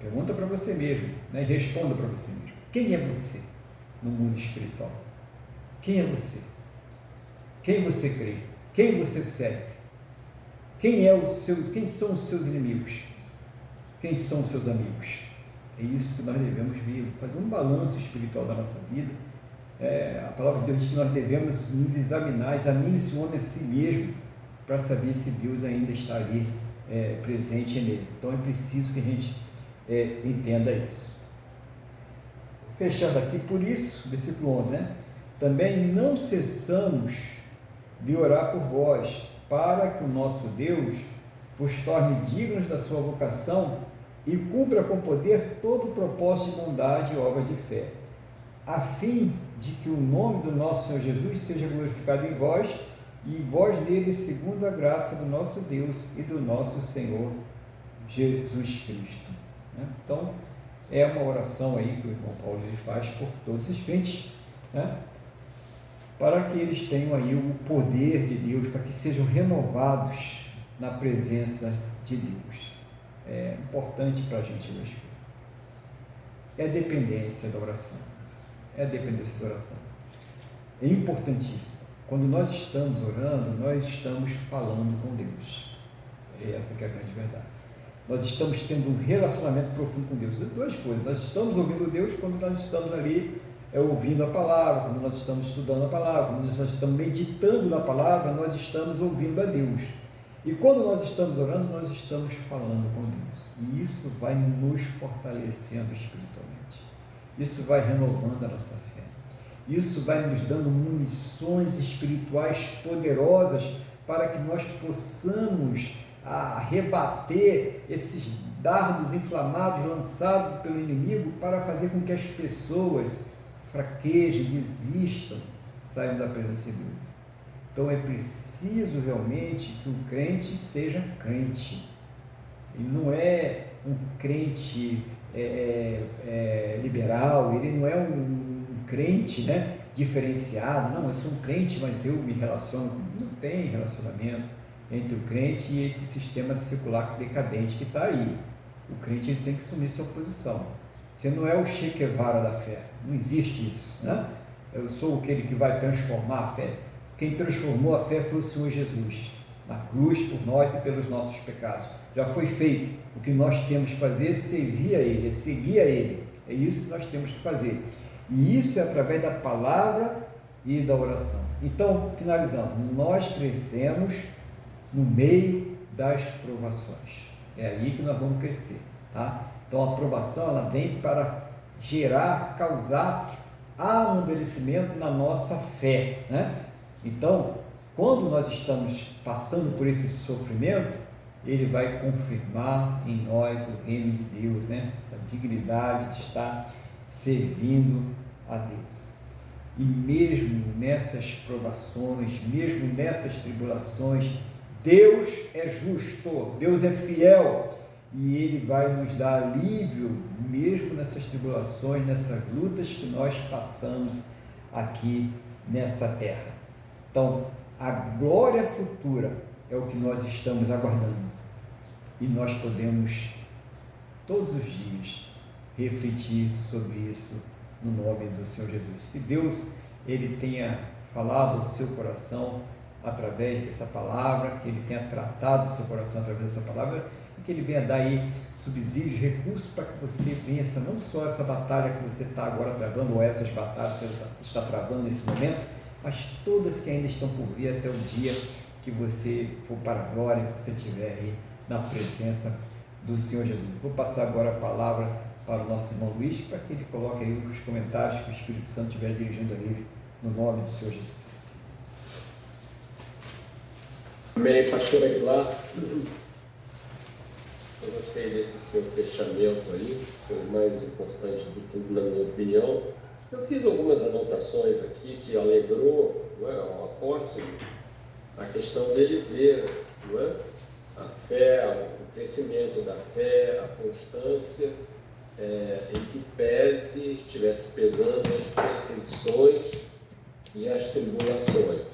Pergunta para você mesmo, né? E responda para você mesmo. Quem é você no mundo espiritual? Quem é você? Quem você crê? Quem você serve? Quem são os seus inimigos? Quem são os seus amigos? É isso que nós devemos ver, fazer um balanço espiritual da nossa vida. A palavra de Deus diz que nós devemos nos examinar, examine-se o homem a si mesmo, para saber se Deus ainda está ali presente nele. Então é preciso que a gente entenda isso. Fechando aqui, por isso, versículo 11, né? Também não cessamos de orar por vós, para que o nosso Deus vos torne dignos da sua vocação e cumpra com poder todo o propósito de bondade e obra de fé, a fim de que o nome do nosso Senhor Jesus seja glorificado em vós e vós nele, segundo a graça do nosso Deus e do nosso Senhor Jesus Cristo. Então, é uma oração aí que o irmão Paulo faz por todos os crentes, né? Para que eles tenham aí o poder de Deus, para que sejam renovados na presença de Deus. É importante para a gente hoje. É a dependência da oração. É a dependência da oração. é importantíssima. Quando nós estamos orando, nós estamos falando com Deus. Essa que é a grande verdade. Nós estamos tendo um relacionamento profundo com Deus. Duas coisas. Nós estamos ouvindo Deus quando nós estamos ali ouvindo a palavra, quando nós estamos estudando a palavra, quando nós estamos meditando na palavra, nós estamos ouvindo a Deus. E quando nós estamos orando, nós estamos falando com Deus. E isso vai nos fortalecendo espiritualmente. Isso vai renovando a nossa fé. Isso vai nos dando munições espirituais poderosas para que nós possamos rebater esses dardos inflamados lançados pelo inimigo para fazer com que as pessoas fraquejem, desistam, saiam da presença de Deus. Então é preciso realmente que o crente seja crente. Ele não é um crente liberal, ele não é um crente, né, diferenciado. Não, eu sou um crente, mas eu me relaciono. Não tem relacionamento entre o crente e esse sistema secular decadente que está aí. O crente ele tem que assumir sua posição. Você não é o Che Guevara da fé, não existe isso, né? Eu sou aquele que vai transformar a fé. Quem transformou a fé foi o Senhor Jesus, na cruz por nós e pelos nossos pecados. Já foi feito. O que nós temos que fazer é servir a Ele, é seguir a Ele. É isso que nós temos que fazer. E isso é através da palavra e da oração. Então, finalizando, nós crescemos no meio das provações. É aí que nós vamos crescer, tá? Então, a provação, ela vem para gerar, causar amadurecimento na nossa fé, né? Então, quando nós estamos passando por esse sofrimento, ele vai confirmar em nós o reino de Deus, né? Essa dignidade de estar servindo a Deus. E mesmo nessas provações, mesmo nessas tribulações, Deus é justo, Deus é fiel e Ele vai nos dar alívio mesmo nessas tribulações, nessas lutas que nós passamos aqui nessa terra. Então, a glória futura é o que nós estamos aguardando e nós podemos todos os dias refletir sobre isso no nome do Senhor Jesus. Que Deus Ele tenha falado ao seu coração através dessa palavra, que Ele tenha tratado o seu coração através dessa palavra e que Ele venha dar aí subsídios, recursos para que você vença não só essa batalha que você está agora travando, ou essas batalhas que você está travando nesse momento, mas todas que ainda estão por vir até o dia que você for para a glória, que você estiver aí na presença do Senhor Jesus. Vou passar agora a palavra para o nosso irmão Luiz, para que ele coloque aí os comentários que o Espírito Santo estiver dirigindo a ele, no nome do Senhor Jesus. Amém, pastor Aguilar. Eu gostei desse seu fechamento aí, foi o mais importante de tudo, na minha opinião. Eu fiz algumas anotações aqui que alegrou, não é, ao apóstolo a questão dele ver, não é, a fé, o crescimento da fé, a constância, em que pese, estivesse pesando as perseguições e as tribulações.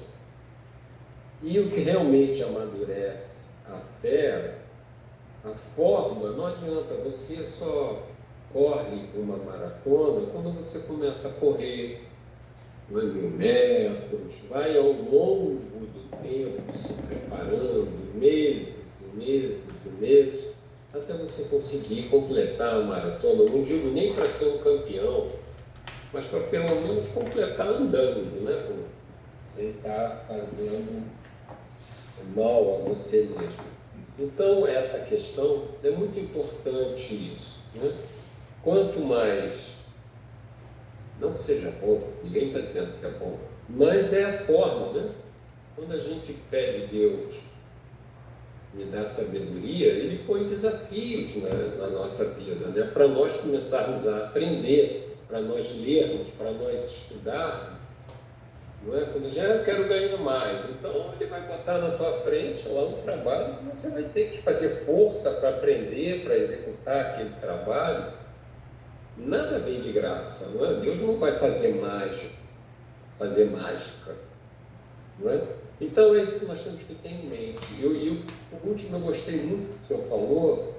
E o que realmente amadurece a fé, a forma, não adianta, você só corre uma maratona quando você começa a correr 1.000 metros, vai ao longo do tempo se preparando, meses e meses e meses, até você conseguir completar a maratona. Não digo nem para ser um campeão, mas para pelo menos completar andando, né? Sem estar fazendo mal a você mesmo. Então, essa questão é muito importante isso, né? Quanto mais, não que seja bom, ninguém está dizendo que é bom, mas é a forma, né? Quando a gente pede Deus me dá sabedoria, Ele põe desafios na nossa vida, né? Para nós começarmos a aprender, para nós lermos, para nós estudarmos. Não é? Quando já eu quero ganhar mais, então Ele vai botar na tua frente lá um trabalho que você vai ter que fazer força para aprender, para executar aquele trabalho. Nada vem de graça, não é? Deus não vai fazer mágica, não é? Então é isso que nós temos que ter em mente. E o último eu gostei muito que o senhor falou,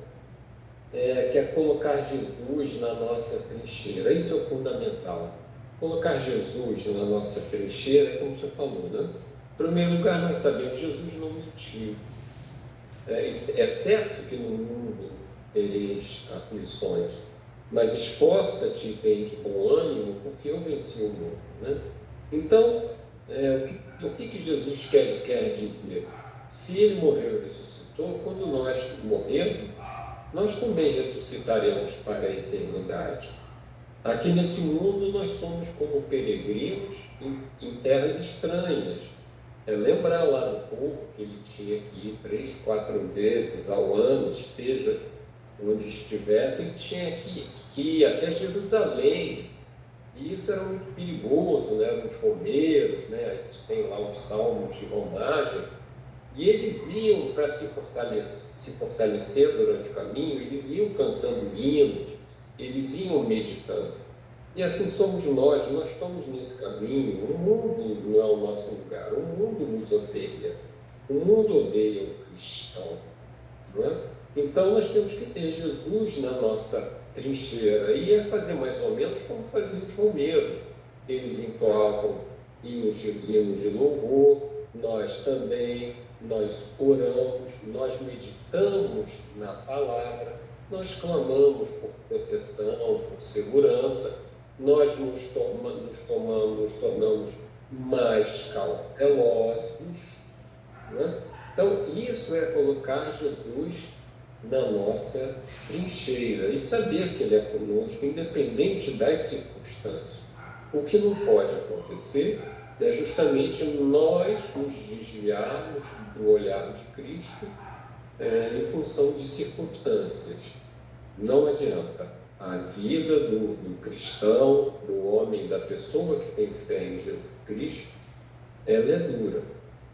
que é colocar Jesus na nossa trincheira. Isso é o fundamental. Colocar Jesus na nossa trincheira, como você falou, né? Em primeiro lugar, nós sabemos que Jesus não mentiu. É certo que no mundo tereis aflições, mas esforça-te e tem de bom ânimo, porque eu venci o mundo, né? Então, o que Jesus quer dizer? Se ele morreu e ressuscitou, quando nós morrermos, nós também ressuscitaremos para a eternidade. Aqui nesse mundo nós somos como peregrinos em terras estranhas. Lembrar lá do povo que ele tinha que ir 3, 4 vezes ao ano, esteja onde estivesse, ele tinha que ir até Jerusalém. E isso era muito perigoso, né? Os romeiros, né? A gente tem lá os salmos de romagem, e eles iam para se fortalecer durante o caminho, eles iam cantando hinos, eles iam meditando. E assim somos nós estamos nesse caminho. O mundo não é o nosso lugar, o mundo nos odeia, o mundo odeia o cristão, não é? Então nós temos que ter Jesus na nossa trincheira, e é fazer mais ou menos como faziam os romeiros. Eles entoavam hinos de louvor, nós também, nós oramos, nós meditamos na palavra, nós clamamos por proteção, por segurança, nós nos tornamos mais cautelosos, né? Então, isso é colocar Jesus na nossa trincheira e saber que Ele é conosco, independente das circunstâncias. O que não pode acontecer é justamente nós nos desviarmos do olhar de Cristo em função de circunstâncias. Não adianta. A vida do cristão, do homem, da pessoa que tem fé em Jesus Cristo, ela é dura.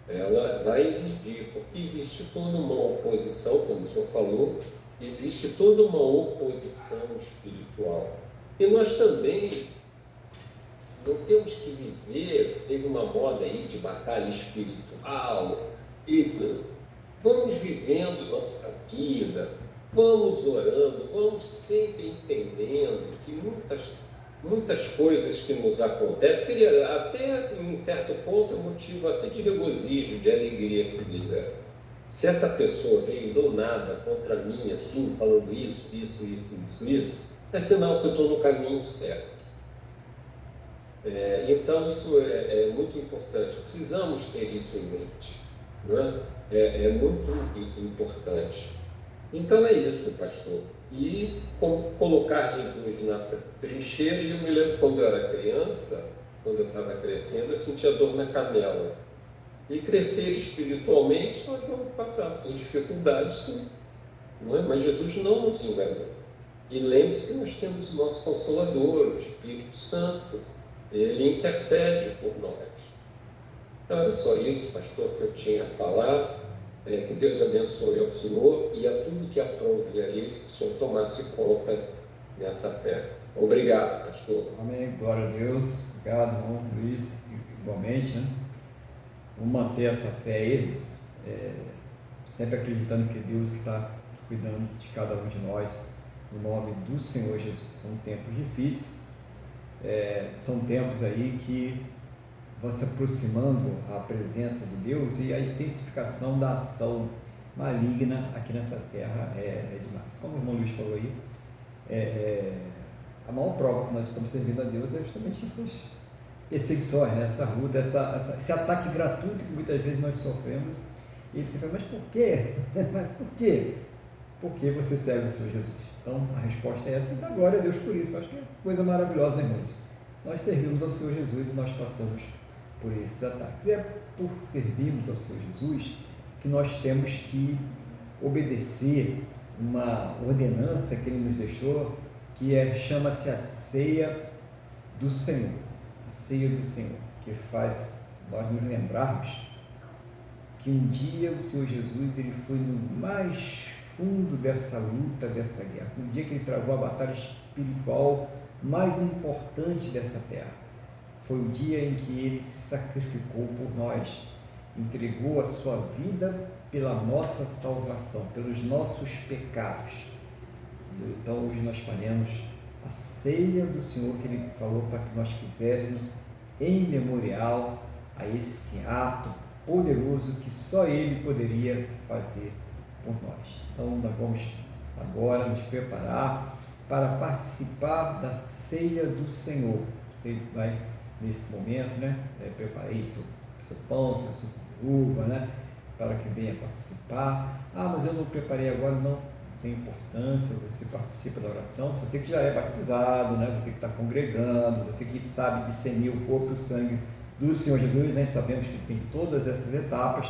Ela vai exigir, porque existe toda uma oposição, como o senhor falou, existe toda uma oposição espiritual. E nós também não temos que viver, teve uma moda aí de batalha espiritual, e vamos vivendo nossa vida, vamos orando, vamos sempre entendendo que muitas coisas que nos acontecem, até em certo ponto, é motivo até de regozijo, de alegria, que se diga. Se essa pessoa veio do nada contra mim, assim, falando isso, é sinal que eu estou no caminho certo. Então, isso é muito importante. Precisamos ter isso em mente, não é? É muito importante. Então é isso, pastor. E colocar Jesus na trincheira, e eu me lembro quando eu era criança, quando eu estava crescendo, eu sentia dor na canela. E crescer espiritualmente, nós vamos passar por dificuldades, sim, não é? Mas Jesus não nos enganou. E lembre-se que nós temos o nosso Consolador, o Espírito Santo. Ele intercede por nós. Então era só isso, pastor, que eu tinha a falar. Que Deus abençoe ao Senhor e a tudo que aprove a Ele, que o Senhor tomasse conta nessa fé. Obrigado, pastor. Amém, glória a Deus. Obrigado, irmão Luiz, igualmente, né? Vamos manter essa fé aí, sempre acreditando que Deus que está cuidando de cada um de nós, no nome do Senhor Jesus. São tempos difíceis, são tempos aí que vão se aproximando a presença de Deus, e a intensificação da ação maligna aqui nessa terra é demais. Como o irmão Luiz falou aí, a maior prova que nós estamos servindo a Deus é justamente essas perseguições, né? Essa luta, esse ataque gratuito que muitas vezes nós sofremos. E você fala, mas por quê? Mas por quê? Porque você serve o Senhor Jesus. Então a resposta é essa, e dá glória a Deus por isso. Acho que é coisa maravilhosa, né, irmãos? Nós servimos ao Senhor Jesus e nós passamos por esses ataques. E é por servirmos ao Senhor Jesus que nós temos que obedecer uma ordenança que Ele nos deixou, que chama-se a ceia do Senhor. A ceia do Senhor, que faz nós nos lembrarmos que um dia o Senhor Jesus ele foi no mais fundo dessa luta, dessa guerra. Um dia que Ele travou a batalha espiritual mais importante dessa terra. Foi o dia em que Ele se sacrificou por nós, entregou a sua vida pela nossa salvação, pelos nossos pecados. Então hoje nós faremos a ceia do Senhor que Ele falou para que nós fizéssemos em memorial a esse ato poderoso que só Ele poderia fazer por nós. Então nós vamos agora nos preparar para participar da ceia do Senhor. Você vai nesse momento, né? Preparei seu pão, seu suco de uva, né? Para que venha participar. Ah, mas eu não preparei agora, não tem importância, você participa da oração. Você que já é batizado, né? Você que está congregando, você que sabe discernir o corpo e o sangue do Senhor Jesus, né? Sabemos que tem todas essas etapas.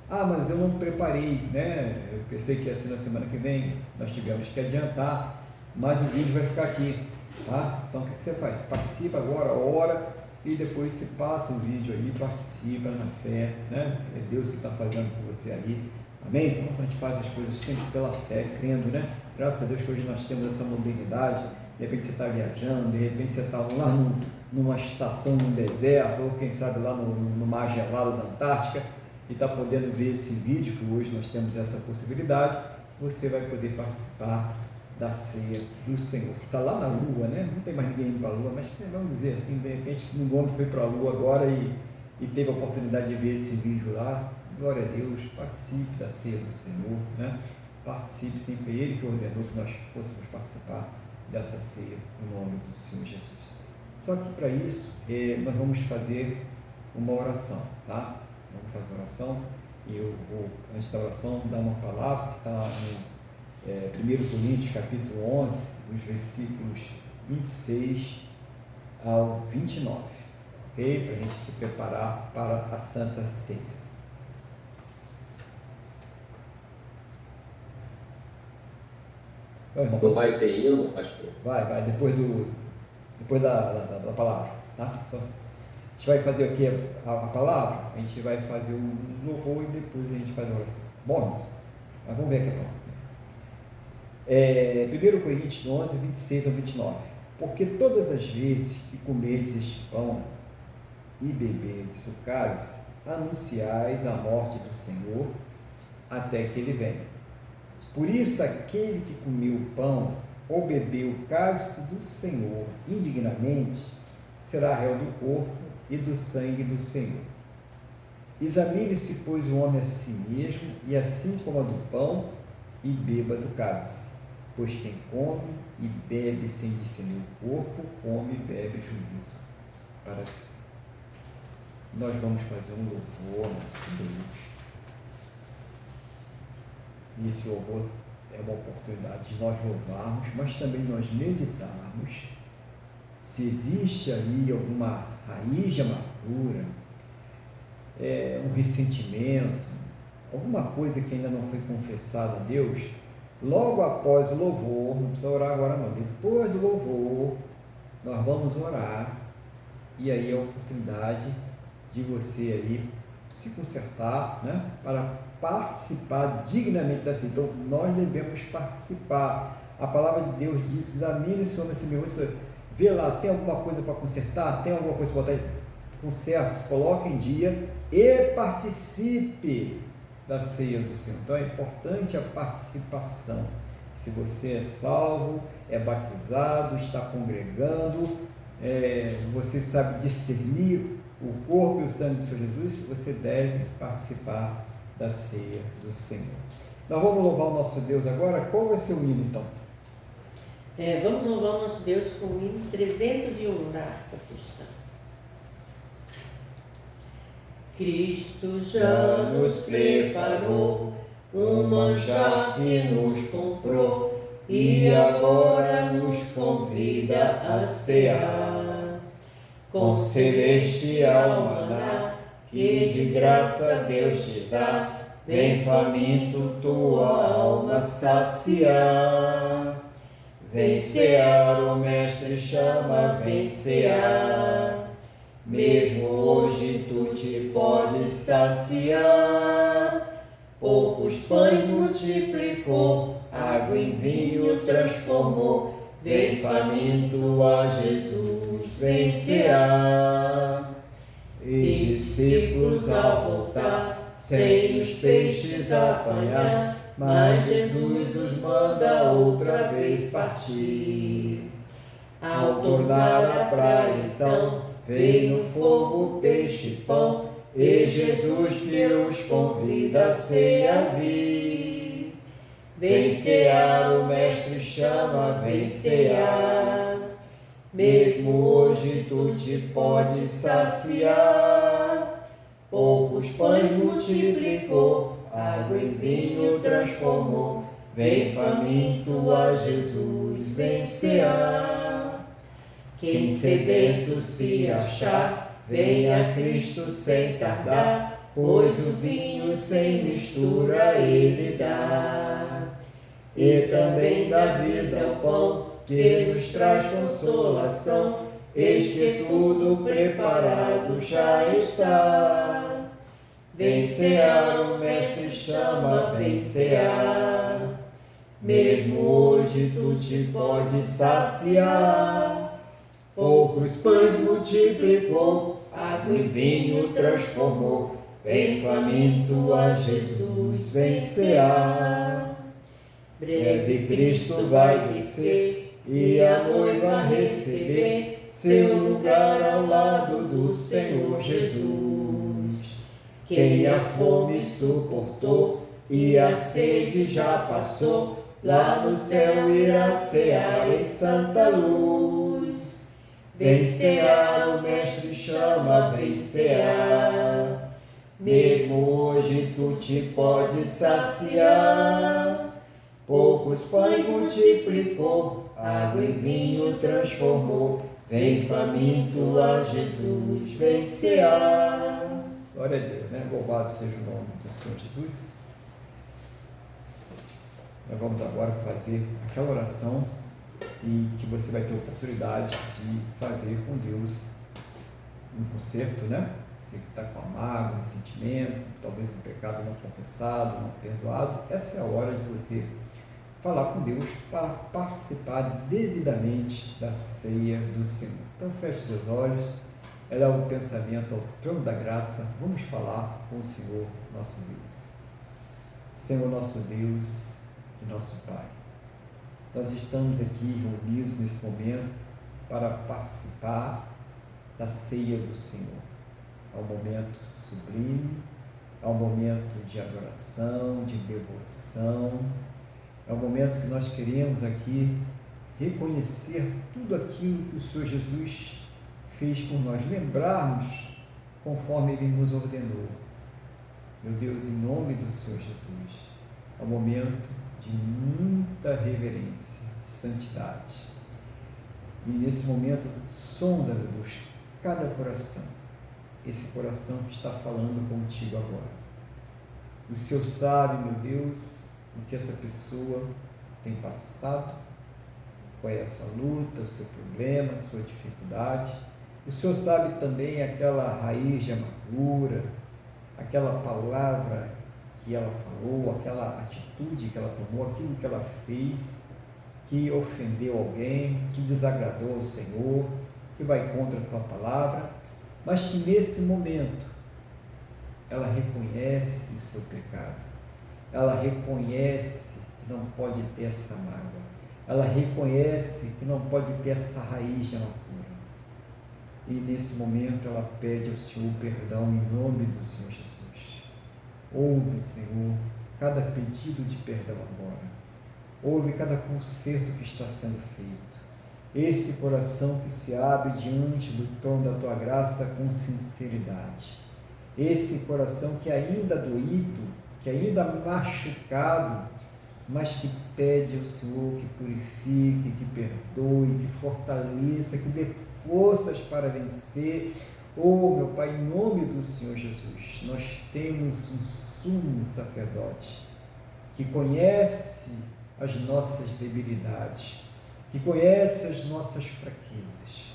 Ah, mas eu não preparei, né? Eu pensei que assim na semana que vem nós tivemos que adiantar, mas o vídeo vai ficar aqui, tá? Então o que você faz? Você participa agora, ora, e depois você passa o vídeo aí, participa na fé, né? É Deus que está fazendo por você aí, amém? Então a gente faz as coisas sempre pela fé, crendo, né? Graças a Deus que hoje nós temos essa modernidade. De repente você está viajando, de repente você está lá numa estação no deserto, ou quem sabe lá no mar gelado da Antártica, e está podendo ver esse vídeo, que hoje nós temos essa possibilidade, você vai poder participar da ceia do Senhor. Você está lá na Lua, né? Não tem mais ninguém indo para a Lua, mas vamos dizer assim, de repente um homem foi para a Lua agora e teve a oportunidade de ver esse vídeo lá. Glória a Deus, participe da ceia do Senhor, né? Participe, sim, foi Ele que ordenou que nós fôssemos participar dessa ceia, no nome do Senhor Jesus. Só que para isso, nós vamos fazer uma oração, tá? Vamos fazer uma oração, e eu vou, antes da oração, dar uma palavra que está no 1 Coríntios, capítulo 11, dos versículos 26 ao 29, ok? Para a gente se preparar para a Santa Ceia. Não vai ter hino, pastor? Vai, depois da palavra, tá? A gente vai fazer aqui a palavra, a gente vai fazer o louvor e depois a gente faz a oração. Bom, irmãos, mas vamos ver aqui a palavra. 1 Coríntios 11, 26 ao 29. Porque todas as vezes que comerdes este pão e beberdes o cálice, anunciais a morte do Senhor até que Ele venha. Por isso, aquele que comeu o pão ou bebeu o cálice do Senhor indignamente, será réu do corpo e do sangue do Senhor. Examine-se, pois, o homem a si mesmo, e assim coma do pão e beba do cálice. Pois quem come e bebe sem discernir o corpo, come e bebe juízo para si. Nós vamos fazer um louvor ao nosso Deus. E esse louvor é uma oportunidade de nós louvarmos, mas também nós meditarmos se existe ali alguma raiz de amargura, um ressentimento, alguma coisa que ainda não foi confessada a Deus. Logo após o louvor, não precisa orar agora não, depois do louvor, nós vamos orar, e aí é a oportunidade de você aí se consertar, né, para participar dignamente da ceia. Então, nós devemos participar. A palavra de Deus diz: examine-se o homem a si mesmo. Vê lá, tem alguma coisa para consertar? Tem alguma coisa para botar aí? Conserte, coloque em dia e participe da ceia do Senhor. Então é importante a participação. Se você é salvo, é batizado, está congregando, você sabe discernir o corpo e o sangue do Senhor Jesus, você deve participar da ceia do Senhor. Nós vamos louvar o nosso Deus agora. Qual vai ser o hino então? Vamos louvar o nosso Deus com o hino 301 da harpa cristã. Cristo já nos preparou um manjar que nos comprou e agora nos convida a cear. Com celestial maná que de graça Deus te dá, vem faminto tua alma saciar. Vem cear, o Mestre chama, vem cear. Mesmo hoje tu te podes saciar. Poucos pães multiplicou, água em vinho transformou. Vem faminto a Jesus, vem cear. E discípulos a voltar, sem os peixes apanhar, mas Jesus os manda outra vez partir. Ao tornar a praia, então, veio no fogo, peixe e pão, e Jesus que os convida a ceia vir. Vem cear, o Mestre chama, vem cear. Mesmo hoje tu te podes saciar. Poucos pães multiplicou, água em vinho transformou. Vem faminto a Jesus, vem cear. Quem sedento se achar, vem a Cristo sem tardar, pois o vinho sem mistura Ele dá. E também da vida o pão, que nos traz consolação, eis que tudo preparado já está. Vem cear, o Mestre chama, vem cear. Mesmo hoje tu te podes saciar. Poucos pães multiplicou, água em vinho transformou. Vem faminto a Jesus, vem cear. Breve Cristo vai descer e a noiva receber seu lugar ao lado do Senhor Jesus. Quem a fome suportou e a sede já passou, lá no céu irá cear em santa luz. Vem cear, o Mestre chama, vem cear. Mesmo hoje tu te podes saciar. Poucos pães multiplicou, água em vinho transformou. Vem faminto a Jesus, vem cear. Glória a Deus, né? Louvado seja o nome do Senhor Jesus. Nós vamos agora fazer aquela oração e que você vai ter a oportunidade de fazer com Deus um conserto, né? Você que está com a mágoa, ressentimento, talvez um pecado não confessado, não perdoado, essa é a hora de você falar com Deus para participar devidamente da ceia do Senhor. Então feche seus olhos, eleva o pensamento ao trono da graça, vamos falar com o Senhor nosso Deus. Senhor nosso Deus e nosso Pai, nós estamos aqui reunidos nesse momento para participar da ceia do Senhor. É um momento sublime, é um momento de adoração, de devoção, é um momento que nós queremos aqui reconhecer tudo aquilo que o Senhor Jesus fez por nós, lembrarmos conforme Ele nos ordenou. Meu Deus, em nome do Senhor Jesus, é um momento de muita reverência, de santidade. E nesse momento, sonda, meu Deus, cada coração. Esse coração que está falando contigo agora. O Senhor sabe, meu Deus, o que essa pessoa tem passado, qual é a sua luta, o seu problema, a sua dificuldade. O Senhor sabe também aquela raiz de amargura, aquela palavra que ela falou, aquela atitude que ela tomou, aquilo que ela fez, que ofendeu alguém, que desagradou ao Senhor, que vai contra a tua palavra, mas que nesse momento ela reconhece o seu pecado, ela reconhece que não pode ter essa mágoa, ela reconhece que não pode ter essa raiz de amargura. E nesse momento ela pede ao Senhor perdão em nome do Senhor Jesus. Ouve, Senhor, cada pedido de perdão agora. Ouve cada conserto que está sendo feito. Esse coração que se abre diante do trono da Tua graça com sinceridade. Esse coração que ainda doído, que ainda machucado, mas que pede ao Senhor que purifique, que perdoe, que fortaleça, que dê forças para vencer. Oh, meu Pai, em nome do Senhor Jesus, nós temos um sumo sacerdote que conhece as nossas debilidades, que conhece as nossas fraquezas.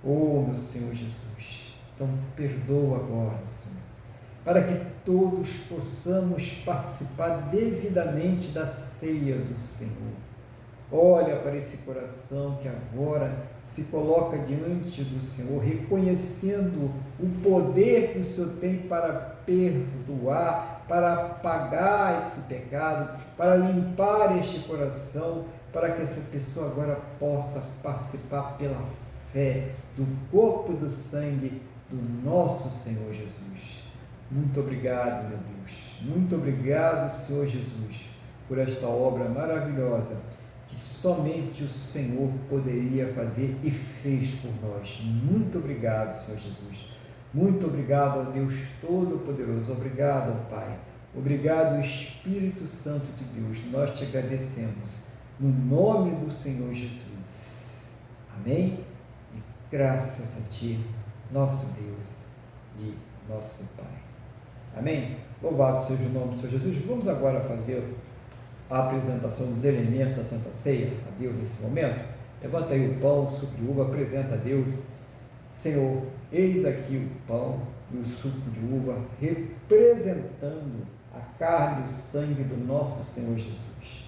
Oh, meu Senhor Jesus, então perdoa agora, Senhor, para que todos possamos participar devidamente da ceia do Senhor. Olha para esse coração que agora se coloca diante do Senhor, reconhecendo o poder que o Senhor tem para perdoar, para apagar esse pecado, para limpar este coração, para que essa pessoa agora possa participar pela fé do corpo e do sangue do nosso Senhor Jesus. Muito obrigado, meu Deus. Muito obrigado, Senhor Jesus, por esta obra maravilhosa que somente o Senhor poderia fazer e fez por nós. Muito obrigado, Senhor Jesus. Muito obrigado ao Deus Todo-Poderoso. Obrigado, Pai. Obrigado, Espírito Santo de Deus. Nós te agradecemos no nome do Senhor Jesus. Amém? E graças a Ti, nosso Deus e nosso Pai. Amém? Louvado seja o nome do Senhor Jesus. Vamos agora fazer a apresentação dos elementos da Santa Ceia a Deus nesse momento. Levanta aí o pão, o suco de uva, apresenta a Deus. Senhor, eis aqui o pão e o suco de uva, representando a carne e o sangue do nosso Senhor Jesus.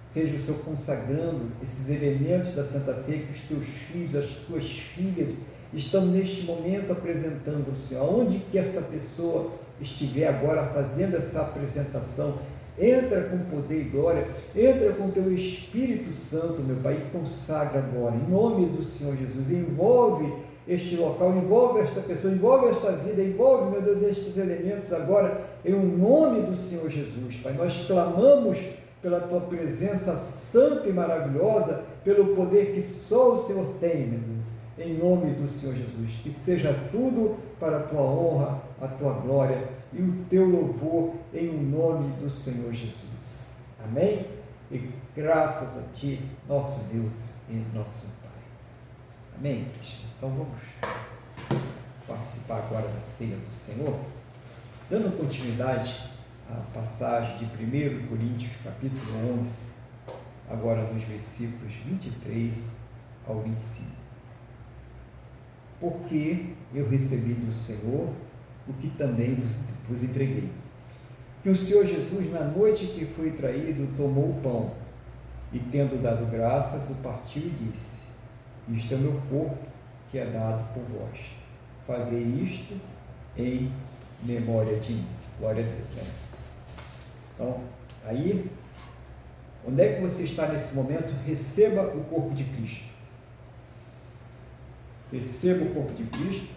Seja o Senhor consagrando esses elementos da Santa Ceia que os teus filhos, as tuas filhas estão neste momento apresentando ao Senhor. Onde que essa pessoa estiver agora fazendo essa apresentação, entra com poder e glória, entra com teu Espírito Santo, meu Pai, e consagra agora, em nome do Senhor Jesus. Envolve este local, envolve esta pessoa, envolve esta vida, envolve, meu Deus, estes elementos agora, em nome do Senhor Jesus, Pai. Nós clamamos pela tua presença santa e maravilhosa, pelo poder que só o Senhor tem, meu Deus, em nome do Senhor Jesus. Que seja tudo para a tua honra, a tua glória e o teu louvor, em nome do Senhor Jesus. Amém? E graças a Ti, nosso Deus e nosso Pai. Amém, Cristo? Então vamos participar agora da ceia do Senhor, dando continuidade à passagem de 1 Coríntios, capítulo 11, agora dos versículos 23 ao 25. Porque eu recebi do Senhor o que também vos entreguei. Que o Senhor Jesus, na noite que foi traído, tomou o pão e, tendo dado graças, o partiu e disse: isto é o meu corpo, que é dado por vós. Fazei isto em memória de mim. Glória a Deus. Né? Então, aí, onde é que você está nesse momento? Receba o corpo de Cristo. Receba o corpo de Cristo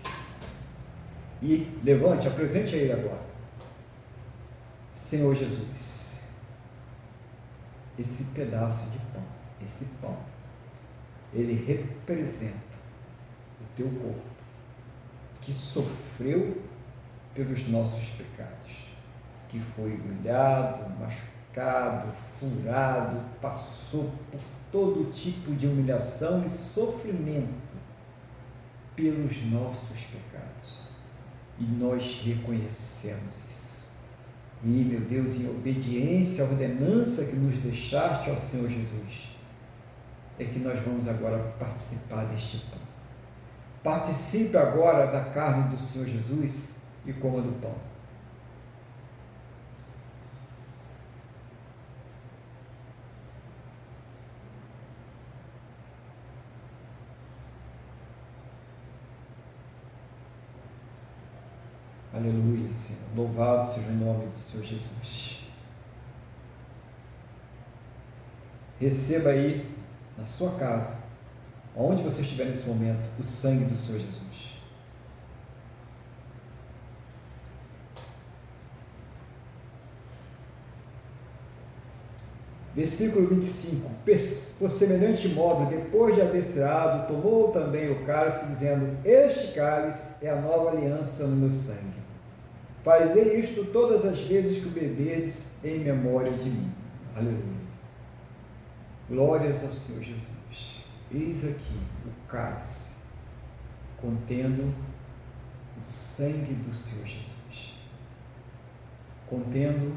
e levante, apresente a Ele agora. Senhor Jesus, esse pedaço de pão, esse pão, ele representa o teu corpo, que sofreu pelos nossos pecados, que foi humilhado, machucado, furado, passou por todo tipo de humilhação e sofrimento pelos nossos pecados, e nós reconhecemos isso. E, meu Deus, em obediência à ordenança que nos deixaste, ó Senhor Jesus, é que nós vamos agora participar deste pão. Participe agora da carne do Senhor Jesus e coma do pão. Aleluia, Senhor. Louvado seja o nome do Senhor Jesus. Receba aí, na sua casa, onde você estiver nesse momento, o sangue do Senhor Jesus. Versículo 25. Por semelhante modo, depois de haver ceado, tomou também o cálice, dizendo: este cálice é a nova aliança no meu sangue. Fazei isto todas as vezes que o bebedes em memória de mim. Aleluia. Glórias ao Senhor Jesus. Eis aqui o cálice contendo o sangue do Senhor Jesus, contendo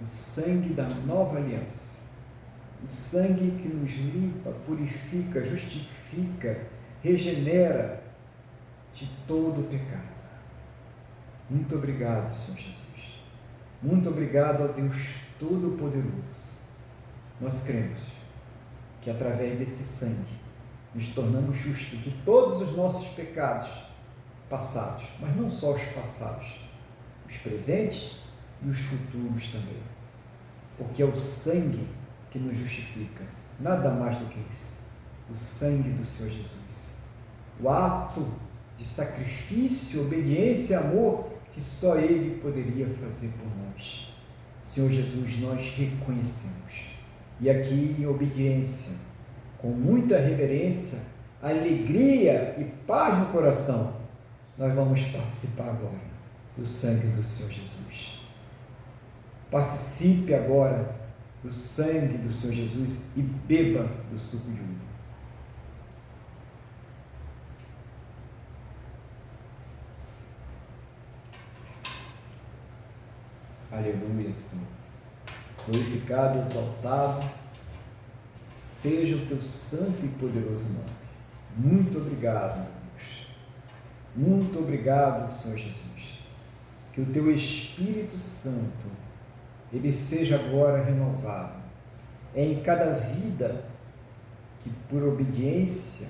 o sangue da nova aliança, o sangue que nos limpa, purifica, justifica, regenera de todo o pecado. Muito obrigado, Senhor Jesus. Muito obrigado ao Deus Todo-Poderoso. Nós cremos que através desse sangue nos tornamos justos de todos os nossos pecados passados, mas não só os passados, os presentes e os futuros também, porque é o sangue que nos justifica, nada mais do que isso, o sangue do Senhor Jesus. O ato de sacrifício, obediência e amor que só Ele poderia fazer por nós. Senhor Jesus, nós reconhecemos. E aqui em obediência, com muita reverência, alegria e paz no coração, nós vamos participar agora do sangue do Senhor Jesus. Participe agora do sangue do Senhor Jesus e beba do suco de uva. Aleluia, Senhor. Glorificado, exaltado, seja o teu santo e poderoso nome. Muito obrigado, meu Deus. Muito obrigado, Senhor Jesus. Que o teu Espírito Santo, ele seja agora renovado em cada vida que por obediência,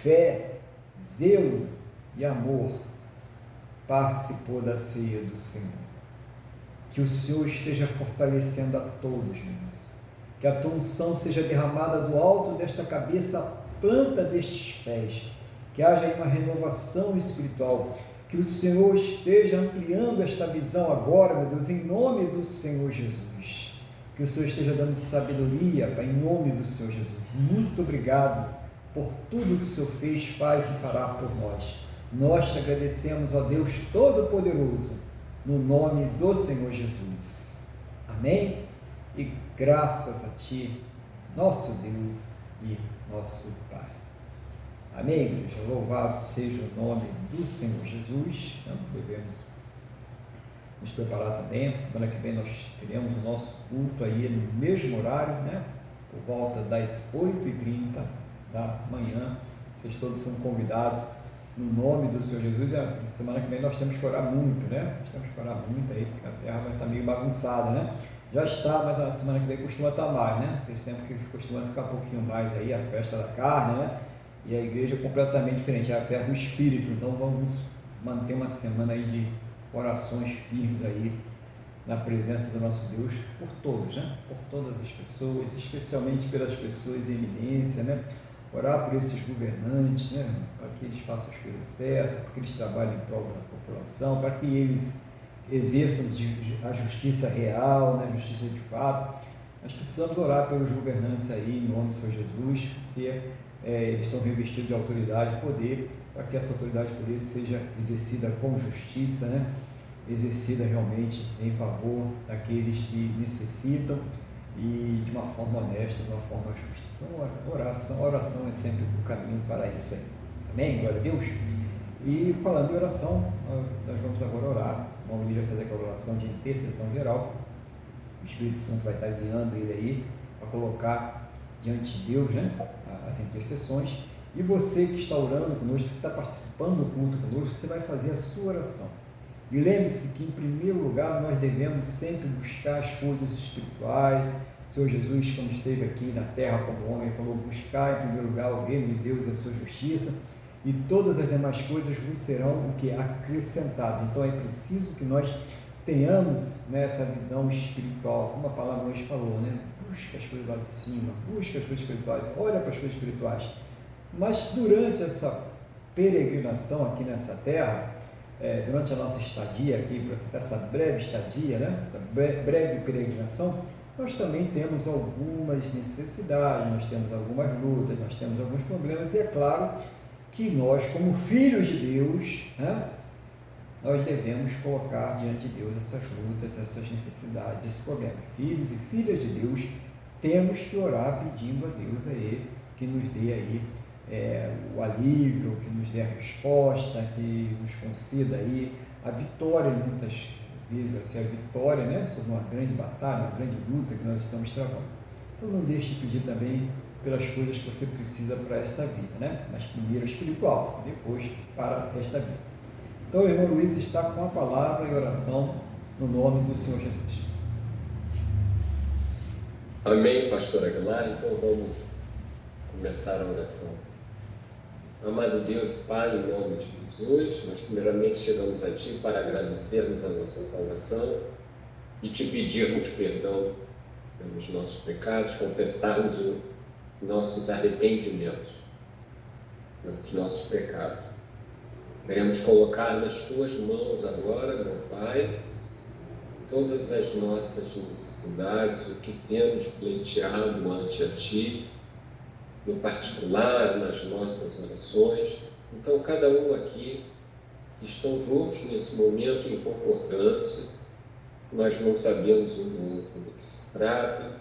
fé, zelo e amor participou da ceia do Senhor. Que o Senhor esteja fortalecendo a todos, meu Deus. Que a tua unção seja derramada do alto desta cabeça à planta destes pés. Que haja aí uma renovação espiritual. Que o Senhor esteja ampliando esta visão agora, meu Deus, em nome do Senhor Jesus. Que o Senhor esteja dando sabedoria, Pai, em nome do Senhor Jesus. Muito obrigado por tudo que o Senhor fez, faz e fará por nós. Nós te agradecemos, ó Deus Todo-Poderoso, no nome do Senhor Jesus. Amém? E graças a Ti, nosso Deus e nosso Pai. Amém, igreja? Louvado seja o nome do Senhor Jesus. Então, devemos nos preparar também. Semana que vem nós teremos o nosso culto aí no mesmo horário, né? Por volta das 8h30 da manhã. Vocês todos são convidados no nome do Senhor Jesus. E semana que vem nós temos que orar muito, né? Nós temos que orar muito aí, porque a terra vai estar meio bagunçada, né? Já está, mas a semana que vem costuma estar mais, né? Vocês tempos que costuma ficar um pouquinho mais aí, a festa da carne, né? E a igreja é completamente diferente, é a festa do Espírito. Então vamos manter uma semana aí de orações firmes aí na presença do nosso Deus por todos, né? Por todas as pessoas, especialmente pelas pessoas em eminência, né? Orar por esses governantes, né? Para que eles façam as coisas certas, para que eles trabalhem em prol da população, para que eles exerçam a justiça real, né? Justiça de fato. Nós precisamos orar pelos governantes aí, em nome do Senhor Jesus, porque eles estão revestidos de autoridade e poder, para que essa autoridade e poder seja exercida com justiça, né? Exercida realmente em favor daqueles que necessitam e de uma forma honesta, de uma forma justa. Então, a oração é sempre o caminho para isso aí. Amém? Glória a Deus. E falando em oração, nós vamos agora orar. O Maurício vai fazer aquela oração de intercessão geral. O Espírito Santo vai estar guiando ele aí para colocar diante de Deus, né, as intercessões. E você que está orando conosco, que está participando do culto conosco, você vai fazer a sua oração. E lembre-se que, em primeiro lugar, nós devemos sempre buscar as coisas espirituais. O Senhor Jesus, quando esteve aqui na terra como homem, falou: buscar em primeiro lugar o reino de Deus e a sua justiça, e todas as demais coisas vos serão o que? Acrescentadas. Então é preciso que nós tenhamos, né, essa visão espiritual, como a palavra hoje falou, né? Busca as coisas lá de cima, busca as coisas espirituais, olha para as coisas espirituais. Mas durante essa peregrinação aqui nessa terra, durante a nossa estadia aqui, essa breve estadia, né? Essa breve peregrinação, nós também temos algumas necessidades, nós temos algumas lutas, nós temos alguns problemas, e é claro que nós, como filhos de Deus, né, nós devemos colocar diante de Deus essas lutas, essas necessidades, esses problemas. Filhos e filhas de Deus, temos que orar pedindo a Deus aí que nos dê aí o alívio, que nos dê a resposta, que nos conceda aí a vitória. Muitas vezes vai ser a vitória, né, sobre uma grande batalha, uma grande luta que nós estamos travando. Então não deixe de pedir também pelas coisas que você precisa para esta vida, né? Mas primeiro espiritual, depois para esta vida. Então o irmão Luiz está com a palavra e oração no nome do Senhor Jesus. Amém, pastor Aguilar. Então vamos começar a oração. Amado Deus, Pai, em nome de Jesus, nós primeiramente chegamos a Ti para agradecermos a nossa salvação e Te pedirmos perdão pelos nossos pecados, confessarmos os nossos arrependimentos, pelos nossos pecados. Queremos colocar nas Tuas mãos agora, meu Pai, todas as nossas necessidades, o que temos pleiteado ante a Ti, no particular, nas nossas orações. Então, cada um aqui estão juntos nesse momento em concordância. Nós não sabemos um do outro do que se trata,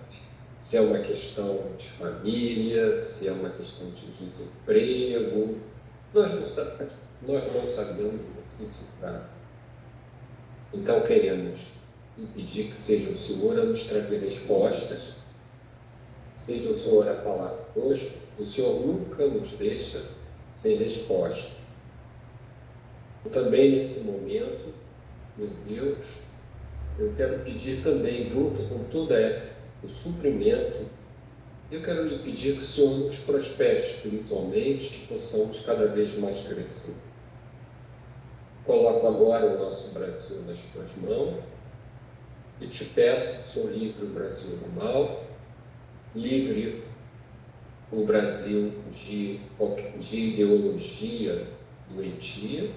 se é uma questão de família, se é uma questão de desemprego. Nós não sabemos do que se trata. Então, queremos pedir que seja o Senhor a nos trazer respostas, seja o Senhor a falar conosco. O Senhor nunca nos deixa sem resposta. Também nesse momento, meu Deus, eu quero pedir também, junto com todo o suprimento, eu quero lhe pedir que o Senhor nos prospere espiritualmente, que possamos cada vez mais crescer. Coloco agora o nosso Brasil nas Tuas mãos e te peço que o Senhor livre o Brasil do mal, livre o Brasil de ideologia doentia.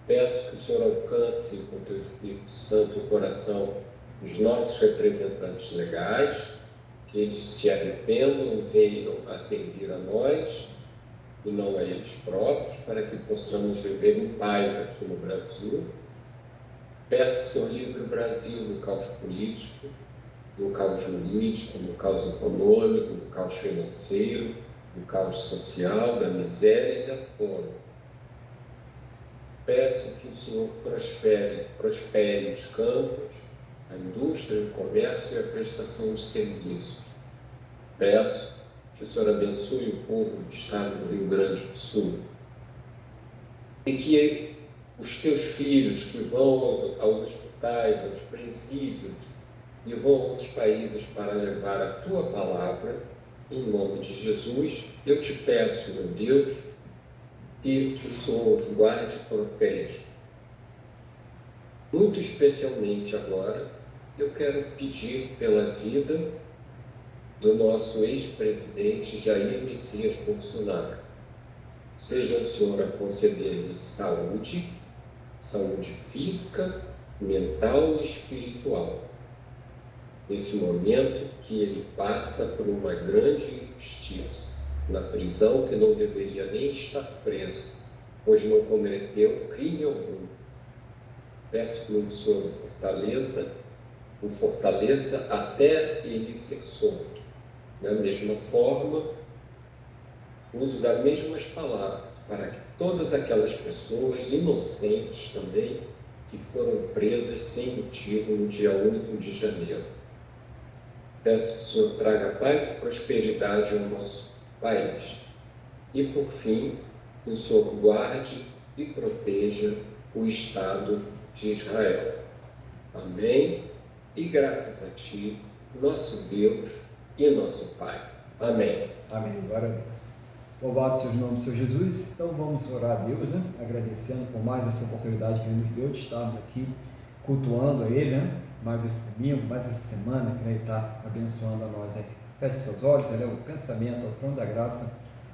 Peço que o Senhor alcance com o Teu Espírito Santo o coração dos nossos representantes legais, que eles se arrependam e venham a servir a nós e não a eles próprios, para que possamos viver em paz aqui no Brasil. Peço que o Senhor livre o Brasil do caos político, do caos jurídico, do caos econômico, do caos financeiro, do caos social, da miséria e da fome. Peço que o Senhor prospere os campos, a indústria, o comércio e a prestação de serviços. Peço que o Senhor abençoe o povo do estado do Rio Grande do Sul e que os Teus filhos que vão aos hospitais, aos presídios e vão a outros países para levar a Tua palavra, em nome de Jesus, eu te peço, meu Deus, que o Senhor os guarde e proteja. Muito especialmente agora, eu quero pedir pela vida do nosso ex-presidente Jair Messias Bolsonaro. Seja o Senhor a conceder-lhe saúde física, mental e espiritual. Nesse momento que ele passa por uma grande injustiça, na prisão que não deveria nem estar preso, pois não cometeu crime algum. Peço que o Senhor o fortaleça até ele ser solto. Da mesma forma, uso das mesmas palavras para que todas aquelas pessoas inocentes também, que foram presas sem motivo no dia 8 de janeiro. Peço que o Senhor traga paz e prosperidade ao nosso país. E, por fim, que o Senhor guarde e proteja o Estado de Israel. Amém? E graças a Ti, nosso Deus e nosso Pai. Amém. Amém. Glória a Deus. Louvado seja o nome do Senhor Jesus. Então vamos orar a Deus, né? Agradecendo por mais essa oportunidade que Ele nos deu de estarmos aqui cultuando a Ele, né? Mais esse domingo, mais essa semana que Ele está abençoando a nós aí. Feche seus olhos, eleva o pensamento ao trono da graça.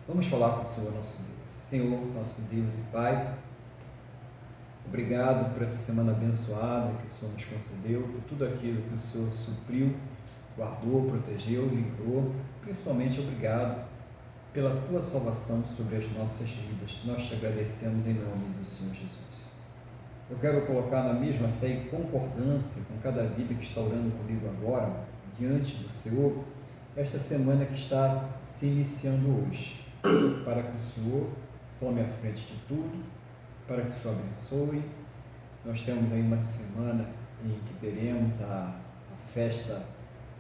Vamos falar com o Senhor, nosso Deus. Senhor, nosso Deus e Pai, obrigado por essa semana abençoada que o Senhor nos concedeu, por tudo aquilo que o Senhor supriu, guardou, protegeu, livrou. Principalmente obrigado pela Tua salvação sobre as nossas vidas. Nós te agradecemos em nome do Senhor Jesus. Eu quero colocar na mesma fé e concordância com cada vida que está orando comigo agora, diante do Senhor, esta semana que está se iniciando hoje, para que o Senhor tome a frente de tudo, para que o Senhor abençoe. Nós temos aí uma semana em que teremos a festa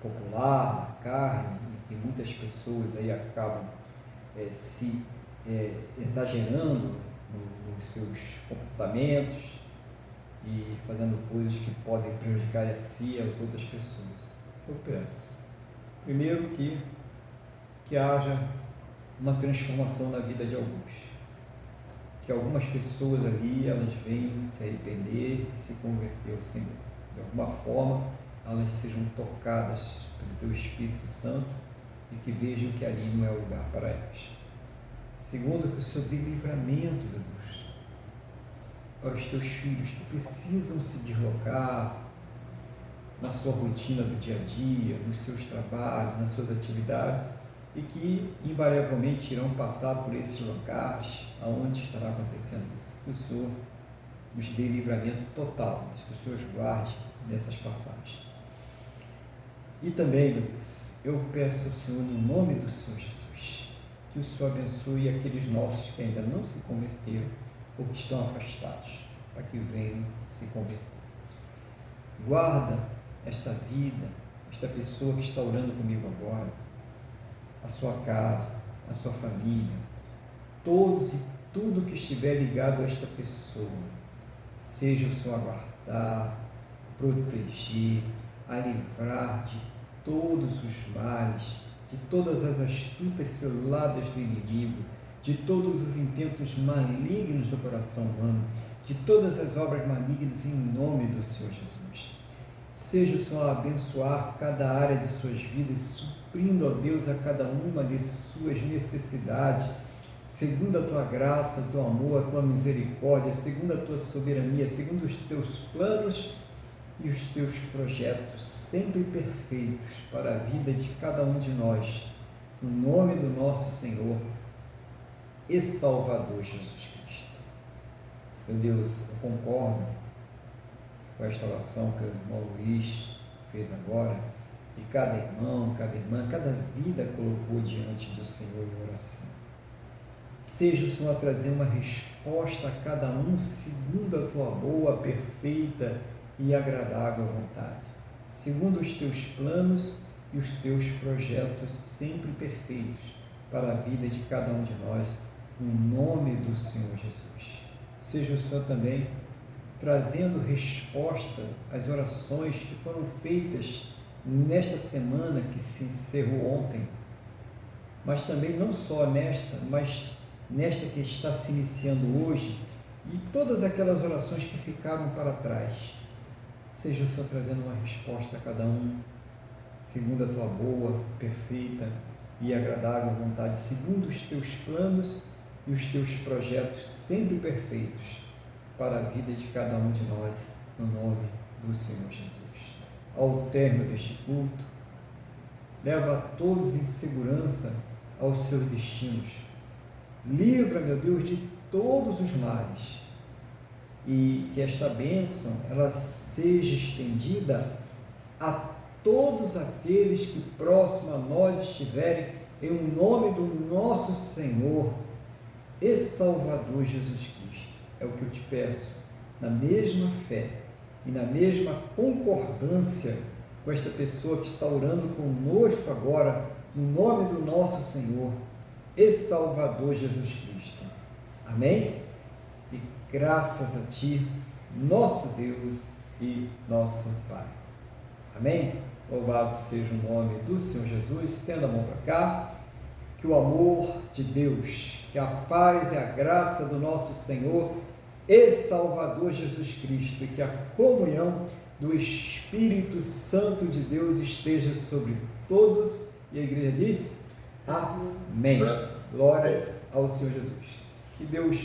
popular, a carne, e muitas pessoas aí acabam exagerando nos seus comportamentos e fazendo coisas que podem prejudicar a si e as outras pessoas. Eu peço, primeiro, que haja uma transformação na vida de alguns, que algumas pessoas ali, elas venham se arrepender e se converter ao Senhor. De alguma forma, elas sejam tocadas pelo Teu Espírito Santo e que vejam que ali não é o lugar para elas. Segundo, que o Senhor dê livramento, meu Deus, para os Teus filhos que precisam se deslocar na sua rotina do dia a dia, nos seus trabalhos, nas suas atividades, e que invariavelmente irão passar por esses lugares aonde estará acontecendo isso. Que o Senhor nos dê livramento total, que o Senhor os guarde nessas passagens. E também, meu Deus, eu peço ao Senhor, no nome do Senhor Jesus, que o Senhor abençoe aqueles nossos que ainda não se converteram ou que estão afastados, para que venham se converter. Guarda esta vida, esta pessoa que está orando comigo agora, a sua casa, a sua família, todos e tudo que estiver ligado a esta pessoa, seja o Senhor a guardar, proteger, a livrar de todos os males, de todas as astutas ciladas do inimigo, de todos os intentos malignos do coração humano, de todas as obras malignas em nome do Senhor Jesus. Seja o Senhor a abençoar cada área de suas vidas, suprindo, ó Deus, a cada uma de suas necessidades, segundo a Tua graça, o Teu amor, a Tua misericórdia, segundo a Tua soberania, segundo os Teus planos e os Teus projetos, sempre perfeitos para a vida de cada um de nós, no nome do nosso Senhor e Salvador Jesus Cristo. Meu Deus, eu concordo com esta oração que o irmão Luiz fez agora, e cada irmão, cada irmã, cada vida colocou diante do Senhor em oração. Seja o Senhor a trazer uma resposta a cada um segundo a Tua boa, perfeita e agradável vontade, segundo os Teus planos e os Teus projetos sempre perfeitos para a vida de cada um de nós, no nome do Senhor Jesus. Seja o Senhor também trazendo resposta às orações que foram feitas nesta semana que se encerrou ontem, mas também não só nesta, mas nesta que está se iniciando hoje, e todas aquelas orações que ficaram para trás. Seja o Senhor trazendo uma resposta a cada um, segundo a Tua boa, perfeita e agradável vontade, segundo os Teus planos e os Teus projetos sempre perfeitos para a vida de cada um de nós, no nome do Senhor Jesus. Ao término deste culto, leva a todos em segurança aos seus destinos. Livra, meu Deus, de todos os males, e que esta bênção ela seja estendida a todos aqueles que próximo a nós estiverem, em nome do nosso Senhor e Salvador Jesus Cristo. É o que eu te peço, na mesma fé e na mesma concordância com esta pessoa que está orando conosco agora, no nome do nosso Senhor e Salvador Jesus Cristo. Amém? E graças a Ti, nosso Deus e nosso Pai. Amém? Louvado seja o nome do Senhor Jesus. Estenda a mão para cá. Que o amor de Deus, que a paz e a graça do nosso Senhor e Salvador Jesus Cristo e que a comunhão do Espírito Santo de Deus esteja sobre todos. E a igreja diz: Amém. Glórias ao Senhor Jesus. Que Deus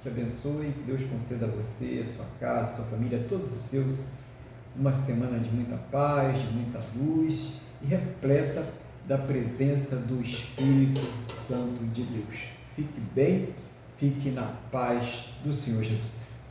te abençoe, que Deus conceda a você, a sua casa, a sua família, a todos os seus, uma semana de muita paz, de muita luz e repleta da presença do Espírito Santo de Deus. Fique bem, fique na paz do Senhor Jesus.